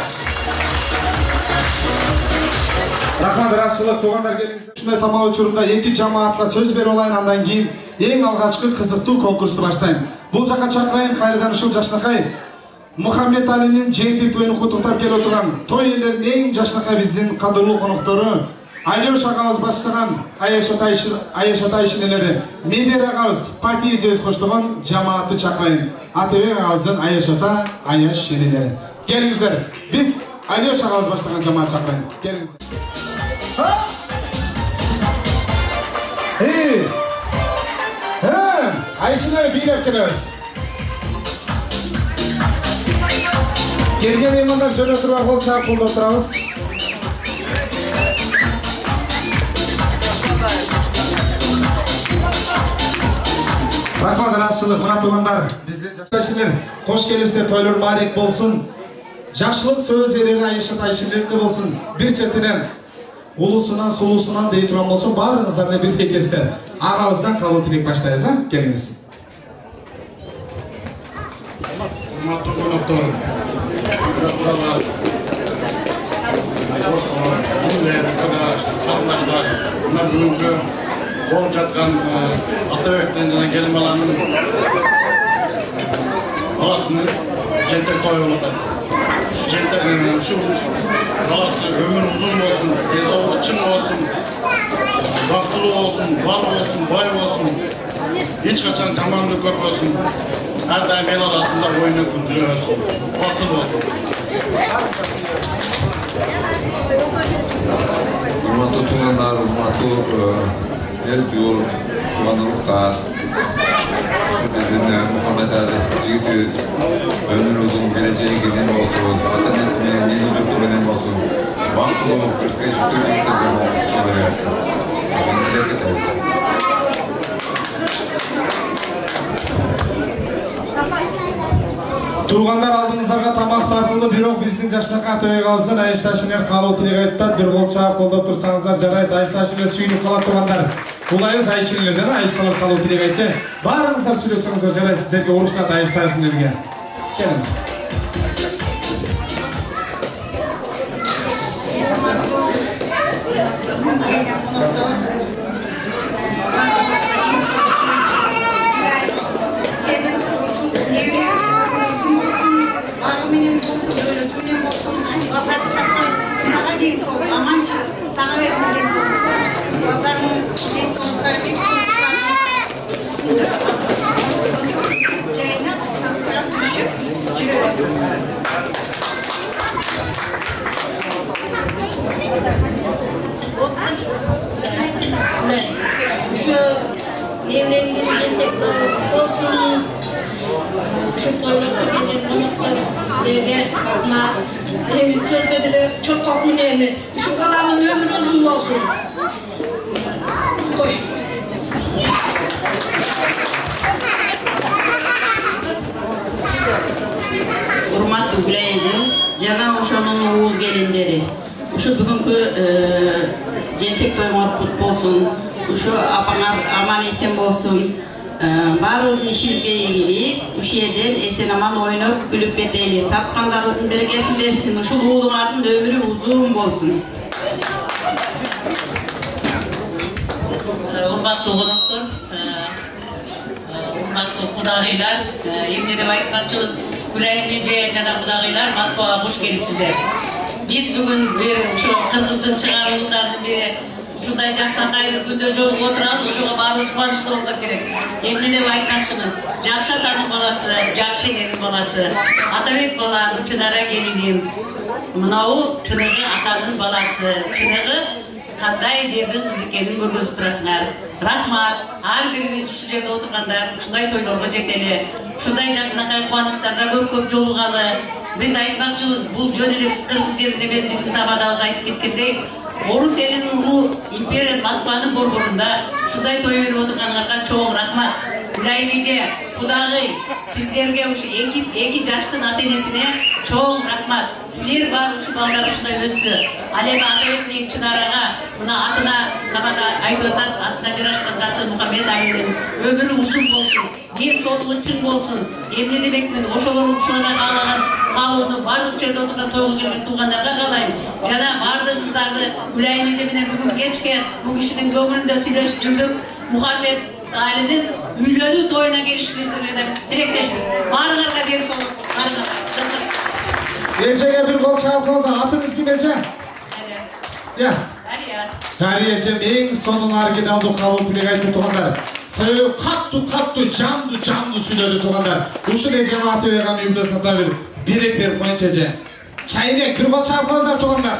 Рахмат, расчылык туғандар, келіңіздер. Ушундай тамақ учурунда эки жамаатка сөз берип алайын, андан кийин эң алгачкы кызыктуу конкурсту баштайм. Бул жака чакырайын, кайрадан ушул жашнакай Muhammed Ali'nin Jeyintek toyunu куттуктап келип отурган той иелеринин эң жашнакай биздин кадырлуу коноктору Алёш агабыз баштаган Аяш Атайшинелерди Медер агабыз Пати эжебиз коштогон жамаатты чакырайын. Атебек агабыздын Аяш Ата, Аяш шенелери. Келиңиздер. Биз Алёш агабыз баштаган жамаат чакырайын. Келиңиздер. Ayşinleri biylep kelebiz. Kelgen mehmanдар жөнө турбай кол чаап колдоп турабыз. Рахмат, разычылык, мына туугандар, биздин жакташылар, кош келипсиздер, тойлор баарек болсун. Жакшылык сөз элери Айша Тайшилерде болсун. Бир четинен улусунан, сулусунан дей турган болсун, баарыңыздарына бирдей кездер. Агабыздан кабыл тилек баштайбыз, келиңиз. Урматтуу коноктор, карындаштар, мына бүгүнкү болуп жаткан Атабектен жана келин баланын баласынын жентек тою болуп атат. Ушу баласы өмүрү узун болсун, ден соолугу чың болсун, бактылуу болсун, бар болсун, бай болсун, эч качан жамандык көрбөсүн. Ар дайым эл арасында ойноп жүрө берсин. Бактылуу болсун. Урматтуу туугандар, урматтуу эл журт, туугандуулуктар. Биздин Мухаммед Али жигитибиз өмүрү узун, келечеги кенен болсун, ата-энеси менен, эл журту менен болсун. Бактылуу, перспективдүү жигиттерден чыга берсин. Тилек этебиз. Туугандар, алдыңыздарга тамак тартылды, бирок биздин жакшынакай Атабек абыздан Айша Тайшилер кабыл тилек айтат. Бир кол чаап колдоп турсаңыздар жарайт. Айша Тайшилер сүйүнүп калат туугандар. Кулайбыз Айшилерден, Айшалар кабыл тилек айтты. Баарыңыздар сүйлөсөңүздөр жарайт, сиздерге уруксат Айша Тайшилерге. Келиңиз. Sana versin deniz oldu. Pazarın deniz oldular. Ceyna sana düşüp cürüyor. Şu devrenlerin tekrar olsun. Şu toylarda gelen konuklar sizlerle Emin söz dediler, çok korkun Emin. Şu kalamın ömrü uzun olsun. Koy. Urmatlı Güley'cim, jana oşonun oğul gelinderi. Uşu bugünkü jentek toyuңар kut bolsun. Uşu apaңар aman esen bolsun. Баарыбыздын ишибизге ийгилик, ушул жерден эсен аман ойноп күлүп кетели. Тапкандарыбыздын берекесин берсин, ушул уулуңардын өмүрү узун болсун. Урматтуу коноктор, урматтуу кудагыйлар, эмне деп айтканчыбыз, Гүлайым эже жана кудагыйлар Москвага кош келипсиздер. Биз бүгүн бир ушу кыргыздын чыгаруундардын бири ушундай жакшакайлы күндө жолугуп отурабыз, ошого баарыбыз кубанычтуу болсок керек. Эмне деп айтканчымын, жакшы атанын баласы, жакшы эненин баласы, Атабек балам, Чынара келиним. Мынау Чыныгы атанын баласы, Чыныгы кандай жердин кызы экенин көргөзүп турасыңар. Рахмат, ар бирибиз ушул жерде отургандар ушундай тойлорго жетели, ушундай жакшынакай кубанычтарда көп жолугалы. Биз айтмакчыбыз, бул жөн эле биз кыргыз жеринде эмес, биздин табадабыз айтып кеткендей, Орус элинин улуу империя Москванын борборунда ушундай той берип отурганыңарга чоң рахмат. Гүлайым эже, кудагый, сиздерге ушу эки жаштын ата-энесине чоң рахмат. Силер бар ушу балдар ушундай өстү. Ал эми Атабек менен Чынарага мына атына табада айтып атат, атына жарашкан заты Мухаммед Алинин өмүрү узун болсун, ден соолугу чың болсун. Эмне демекмин, ошолорга каалаган каалоону бардык жерде отурган тойго келген туугандарга каалайм. Жана бардыгыңыздарды Гүлайым эже менен бүгүн кечке бул кишинин көңүлүндө сүйлөшүп жүрдүк. Мухаммед Алинин үйлөнүү тоюна келишиңиздерге да биз тилектешпиз. Баарыңарга ден соолук, баарыңарга. Эжеге бир кол чаап коюңуздар. Атыңыз ким эже? Я. Дария эжем эң сонун оригиналдуу кабыл тилек айтты туугандар. Себеби каттуу жамдуу сүйлөдү туугандар. Ушул эжем Атабек аны үйгө сата бир берек берип коюңчу эже. Чайнек бир кол чаап коюңуздар туугандар.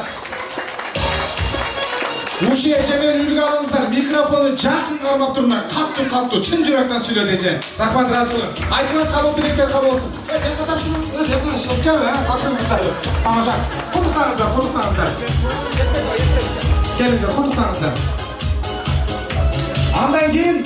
Уши эжемен үлгү алыңыздар. Микрофону жакын кармап турмай, каттуу, чын жүрөктөн сүйлөт эже. Рахмат ыраазычылык. Айтылган кабыл тилектер кабыл болсун. Жакадан шуну, жакадан шылкабы, акчаңыздар. Тамаша. Куттуктаңыздар. Келиңиздер, куттуктаңыздар. Андан кийин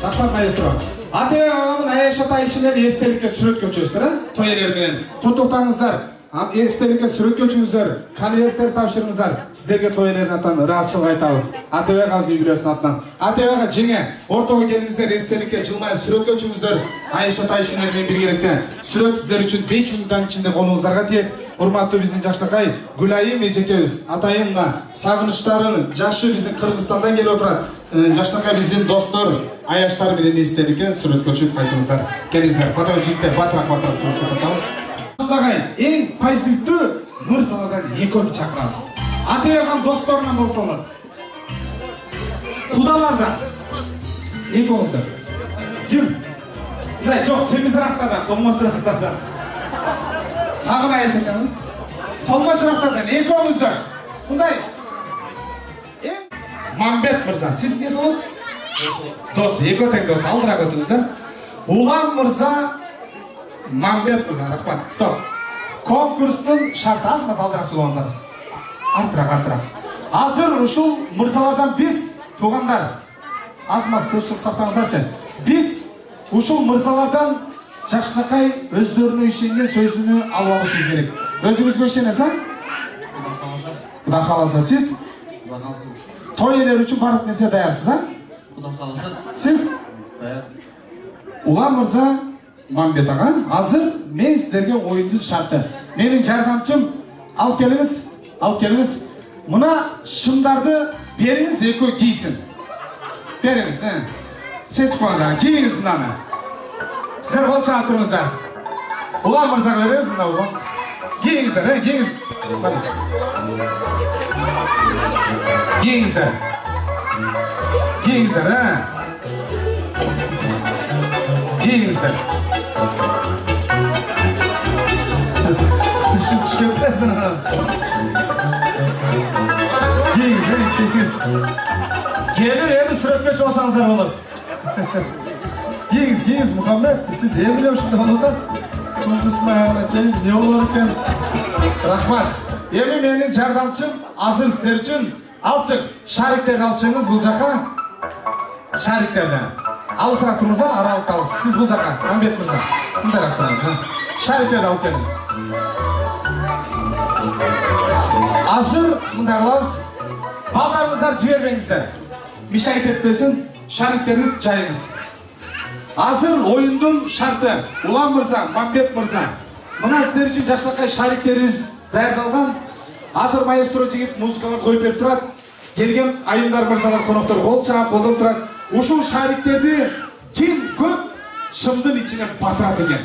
Рахмат маэстро. Атебек агамдын Аяш ата ишинен эстеликке сүрөткө өчөсүздөр, той ээлери менен. Куттуктаңыздар. Эстеликке сүрөткө өчүңүздөр, конверттер тапшырыңыздар. Сиздерге той ээлеринин атынан ыраазычылык айтабыз. Атебек агабыздын юбилейсинин атынан. Атебек ага жеңе, ортого келиңиздер, эстеликке жылмайып сүрөткө өчүңүздөр. Аяш ата ишинен менен биргеликте сүрөт сиздер үчүн 5 мүнөттүн ичинде колуңуздарга тиеп. Урматтуу биздин жакшынакай Гүлайым эжекебиз атайынга сагынычтарын жашы биздин Кыргызстандан келип отурат. Жакшынакай биздин достор аяштар менен эстеликке сүрөткө өчүп кайтыңыздар. Келиңиздер, фото жигиттер батыраак сүрөткө катабыз. Эң позитивдүү мырзалардан экөөнү чакырабыз. Атебек агам досторунан болсо болот. Кудалардан экөөңүздөр. Ким? Мындай жок, семизирактардан, томочурактардан. Сагын Аяш экенин. Томочурактардан экөөңүздөр. Мындай Мамбет мырза, сиз эмне болосуз? Дос, экөө тең дос, алдыраак өтүңүздөр. Улан мырза Мамбет мырза, рахмат. Стоп. Конкурстун шарты азмаз алдыраак чыгыңыздар. Артыраак. Азыр ушул мырзалардан биз туугандар азмаз тынччылык сактаңыздарчы. Биз ушул мырзалардан жакшынакай өздөрүнө ишенген сөзүнү алып алышыбыз керек. Өзүңүзгө ишенесиз, а? Кудай кааласа сиз той ээлери үчүн баардык нерсе даярсыз, а? Кудай кааласа. Сиз? Даяр. Улан мырза Мамбет ага, азыр мен сиздерге оюндун шарты. Менин жардамчым алып келиңиз. Мына шымдарды бериңиз, экөө кийсин. Бериңиз, чечип коюңуздар, кийиңиз мынаны. Сиздер кол чаап туруңуздар. Улан мырзага беребиз мына улан. Кийиңиздер, кийиңиз. Кийиңиздер. Işin tüketmezsin ha. Kiyiniz. Gelir evi sürekli çoğsanızlar olur. Kiyiniz Muhammed. Siz emiliyor şunda unutasın. Konkursuna ayağına çeyin. Ne olur iken? Rahmat. Emi menin jardamçım hazır sizler için. Alçık. Şariklerden alçığınız bu jaka. Şariklerden. Alısırak turunuzdan aralık kalısın. Siz bu jaka. Mambet Mırza. Bundan aktarınız. Şariklerden alıp geliniz. Azır mындай кылабыз. Балдарыңыздар жибербеңиздер. Мишайт этпесин, шариктерди жайыңыз. Азыр оюндун шарты. Улан мырза, Мамбет мырза. Мына сиздер үчүн жакшынакай шариктерибиз даярдалган. Азыр маэстро жигит музыкалар коюп берип турат. Келген айымдар мырзалар коноктор кол чаап болуп турат. Ушул шариктерди ким көп шымдын ичине батырат экен.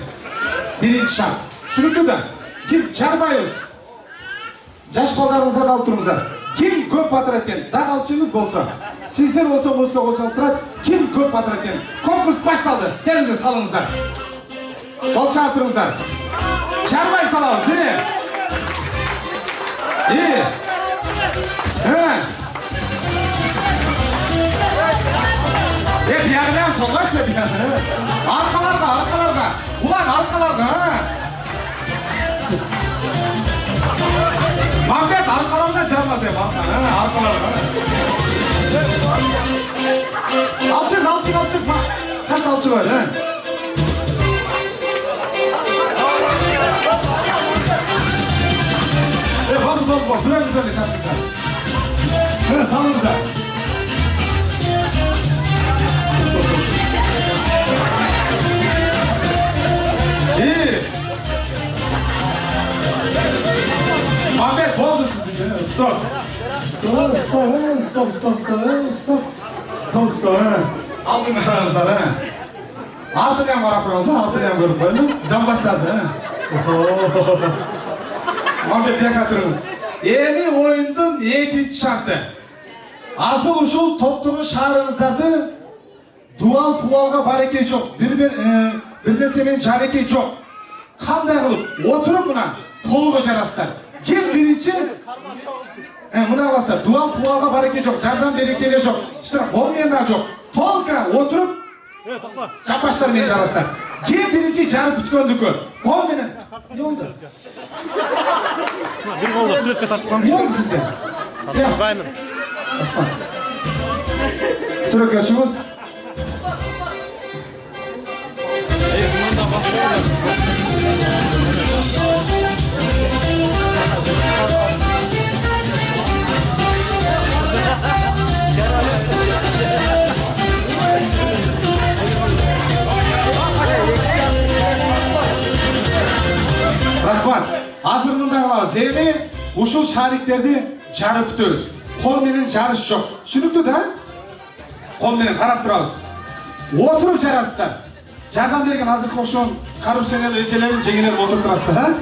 Биринчи шарт. Түшүнүктүү да? Ким чарбайбыз? Жаш балдарыңыздарды алып туруңуздар. Ким көп батырат экен? Дагы алчыңыз болсо. Сиздер болсо музыка кол чалып турат. Ким көп батырат экен? Конкурс башталды. Келиңиздер, салыңыздар. Кол чаап туруңуздар. Чарбай салабыз, Биягынан салбайсыз да биягынан. Аркаларга. Улан аркаларга. Мамбет аркаларга чарба деп, аркаларга. Алчык. Кас алчык бар, Бол, сүрөңүздөр эле чапсыңыздар. Салыңыздар. Мамбет болду сиздики. Стоп. Алдын караңыздар, Артын ham карап коюңуздар, артын ham көрүп коелу. Жан баштады, Мамбет яка туруңуз. Эми оюндун экинчи шарты. Азыр ушул топтогу шаарыңыздарды дуал-пуалга барекет жок. Бир нерсе менен жарекет жок. Кандай кылып отуруп мына толугу жарасыздар. Ким биринчи? Мына кыласыздар, дуал пуалга бареке жок, жардам берекеле жок, иштер кол менен да жок. Толка отуруп жапаштар менен жарасыздар. Ким биринчи жарып бүткөндүкө кол менен. Не болду? Бир колду сүрөткө тарткан. Не болду сизге? Тартпаймын. Сүрөткө чыгыңыз. Рахмат. Азыр мындай кылабыз. Эми ушул шариктерди жарып өтөбүз. Кол менен жарыш жок. Түшүнүктүү да? Кол менен карап турабыз. Отуруп жарасыздар. Жардам берген азыркы ошон коррупционер эжелерин жеңилеп отуруп турасыздар,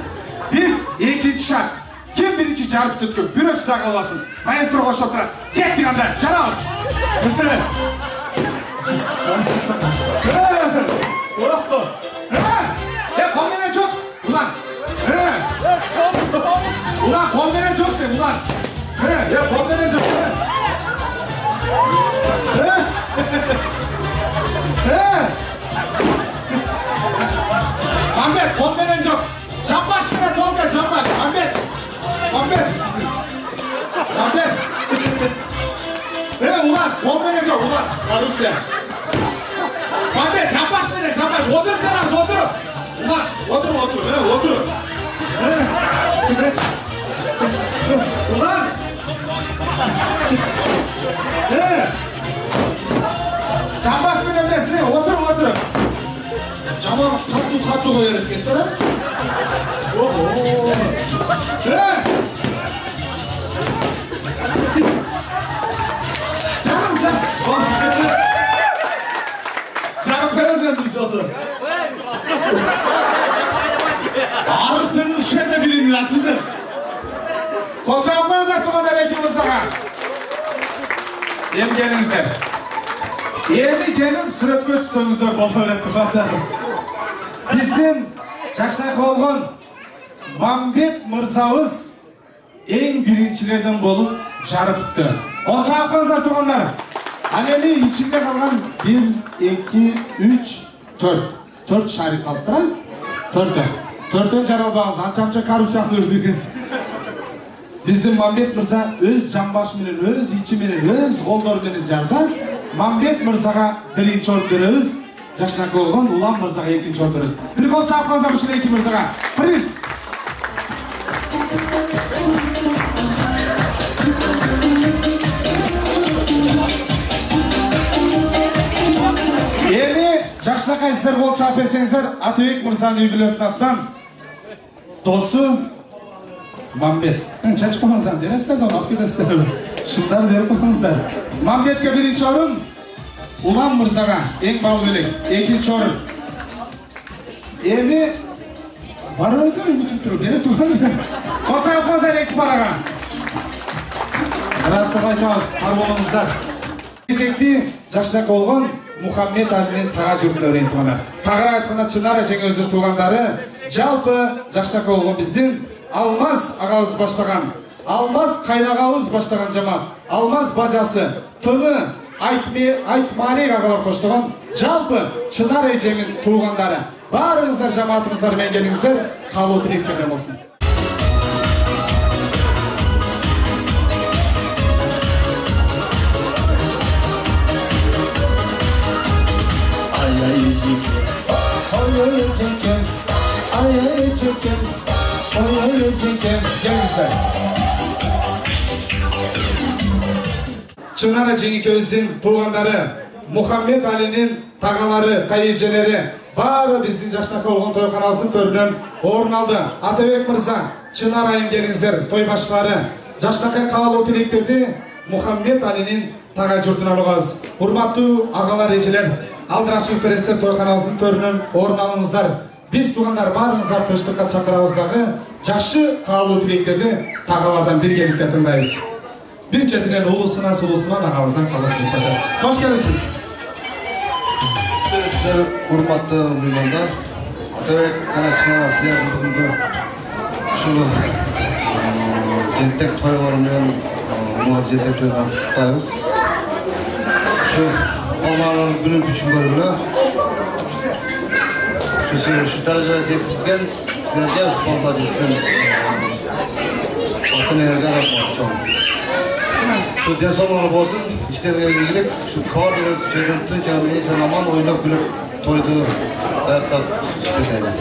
Биз экинчи шарт. Ким биринчи жарып өткөн? Бирөөсү да калбасын. Маэстро кошуп турат. Кеттик анда, жарабыз. Кол менен жок. Улан. Улан кол менен жок деп, улан. Кол менен жок. Мамбет, кол менен жок. Жапаш менен толка, жапаш. Мамбет. Улан, кол менен жок, улан. Коррупция. Мамбет, жапаш менен, жапаш. Отуруп жарабыз, отуруп. Улан, отуруп. Улан. Жапаш менен эмес, отуруп. Жаман катуу кое берет экенсиз, Жарып коебуз эми биз отуруп. Арыктыңыз ушул жерде билиңиз, сиздер. Кол чабып коюңуздар туугандар Эки мырзага. Эми келиңиздер. Эми келип сүрөткө түшсөңүздөр боло берет туугандар. Биздин жаштайкы болгон Мамбет мырзабыз эң биринчилерден болуп жарып өттү. Кол чабып коюңуздар туугандар. Ал эми ичинде калган 1, 2, 3, 4 шарик калыптыр, Төртөн жаралбагыз, анча-мынча коррупцияны үрдүңүз. Биздин Мамбет мырза өз жамбашы менен, өз ичи менен, өз колдору менен жарды. Мамбет мырзага биринчи орун беребиз. Жаштайкы болгон Улан мырзага экинчи орун беребиз. Бир кол чабып коюңуздар ушул Эки мырзага. Приз. Эми жаштайкы сиздер кол чабып берсеңиздер, Атабек мырзанын юбилейсинин атынан досу Мамбет. Чачып коюңуздар, бересиздер да, алып кетесиздер. Шындар берип коюңуздар. Мамбетке биринчи орун, Улан мырзага эң баалуу белек, экинчи орун. Эми барыңыздар үмүтүм туруп, бере турган. Кол чабып коюңуздар эки парага. Расыл айтабыз, бар болуңуздар. Кезекти жаштайкы болгон Мухаммед Алинин тага журтуна берейин туугандар. Тагыраак айтканда Чынара жеңебиздин туугандары, жалпы жаштайкы болгон биздин Алмаз агабыз баштаган, Алмаз кайнагабыз баштаган жамаат, Алмаз бажасы, Тыны Айтмарек агалар коштогон жалпы Чынар эжемин туугандары. Баарыңыздар жамаатыңыздар менен келиңиздер, кабыл тилексиздер болсун. Чынара жеңекебиздин туугандары, Мухаммед Алинин тагалары, тайэжелери баары биздин жаштайкы болгон тойканабыздын төрүнөн орун алды. Атабек мырза, Чынара айым келиңиздер, той башчылары, жаштайкы каалоо тилектерди Мухаммед Алинин тага журтуна алабыз. Урматтуу агалар, эжелер, алдырашып перестер тойканабыздын төрүнөн орун алыңыздар. Биз туугандар баарыңыздар тынчтыкка чакырабыз дагы, жакшы каалоо тилектерди тагалардан биргеликте тыңдайбыз. Bir четинен улусунан агабыздан калып жатасыз. Кош келипсиз. Урматтуу меймандар, Атабек жана Чынара силер бүгүнкү ушул жентек тойлор менен Onlar жетектörden tutayız. Şu onların günün üçün görüyle. Şu dereceye yetkizgen sizlerge futbolda жеткен атын ерге рахмат чоң. Şu денсаулығыңыз болсын, işlerге игілік, şu барлығы жерден тынч esen аман ойнап күліп тойды аяқтап кетеді.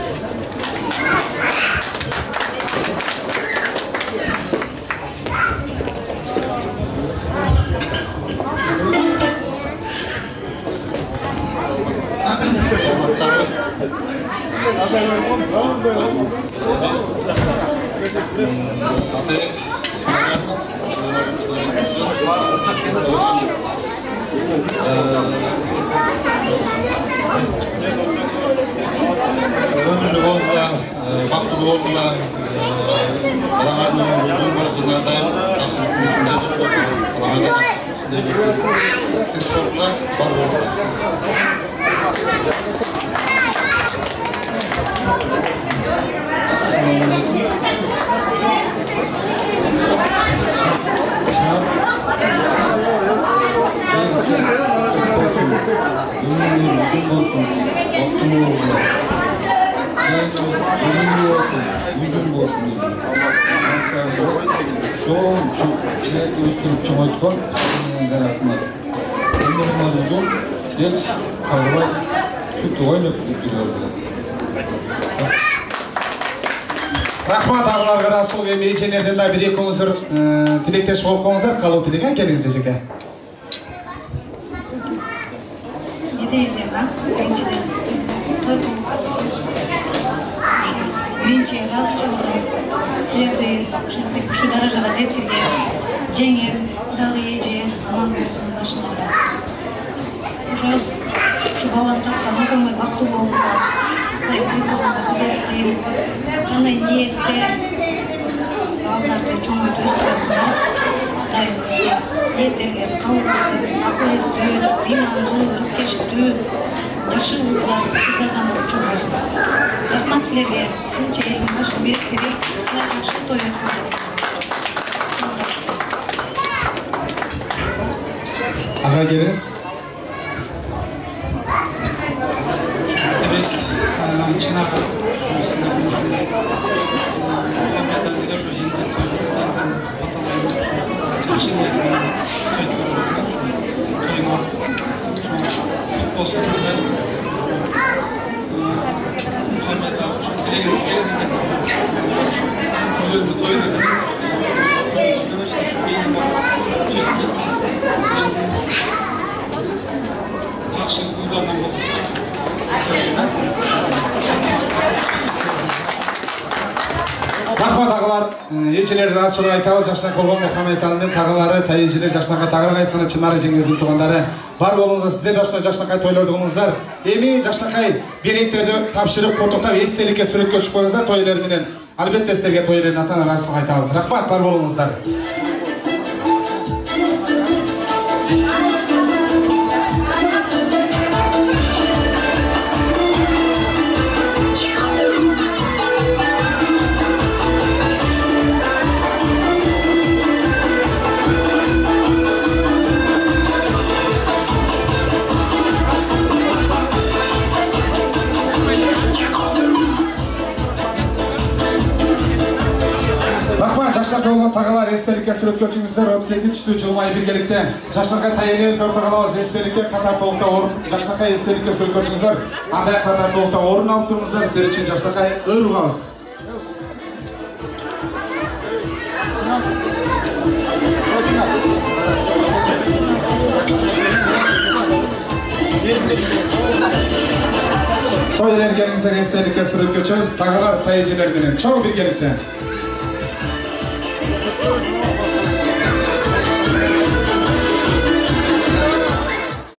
Ömürlü oldular, baktılı oldular, Alangar'ın uzun bolsunlardayım, taksimlik üstünde tuttu, Alangar'da üstünde tuttu, tüks oldular, var oldular. Uzun olsun, vaktim oldular. Uzun olsun, uzun olsun. Şu gösterip çoğaltkan, rahmat. Ömürler uzun, geç, çağırmak, şu doğayla gidiyorlar. Rahmat ağalarga Расул ve мейченерден да bir ekіңіздер тілектеш болып қоңыздар, қалу тілеген келіңіздер жеке. Не дейсің, а? Біріншіден той болсын. Бірінші разышылығын сіздерді ушындай күші даражаға жеткірген жеңіп, құдағы еже аман болсын башыңарда. Şu баланы тапқан көңіл бақытты болыңдар. Құдай денсаулығыңды берсін. Қандай ниетте балаларды чоңойып өстіріп жатсыңдар. Құдай şu ниеттерге қабыл қылсын. Ақыл естүү, имандуу, ырыскерчиликтүү, жакшылыктар кыздардан болуп чоңойсун. Рахмат силерге. Ушунча элдин башын бириктирип, ушундай жакшы той өткөрүп. Ağa geliniz. Demek Çınar şurasında buluşunda Muhammed'e şu yeni toylardan atalarını jakşı niyetini toylarımızda toyma şu futbol sonunda Muhammed'e şu dileğini geldiğiniz toyunu toyunu işte şu beyin jakşı uydandan bu Rahmat ağalar, ечелер разышылық айтабыз, жашнақ болған Мұхаммед Алының тағылары, тәйежілер жашнаққа тағырық айтқаны Чынары жеңіздің туғандары бар болыңыздар, сіздер дашына жашнақай тойлардығыңыздар. Емен жашнақай беректерді тапшырып, құттықтап, естелікке суретке өшіп қойыңыздар тойларыменен. Әлбетте сіздерге тойларын атан разышылық айтабыз. Рахмат, бар болыңыздар. Жашнаққа болған тағалар естелікке суретке өтіңіздер 32 жылмай біргелікте. Жашнаққа тайеліңіз ортағалауыз естелікке қатар толықта орын. Жашнаққа естелікке суретке өтіңіздер. Андай қатар толықта орын алып тұрыңыздар. Сіздер үшін жашнаққа ұрғауыз. Той елергеніңіздер естелікке суретке өтіңіз. Тағалар тайежелерменен. Çoğu біргелікте.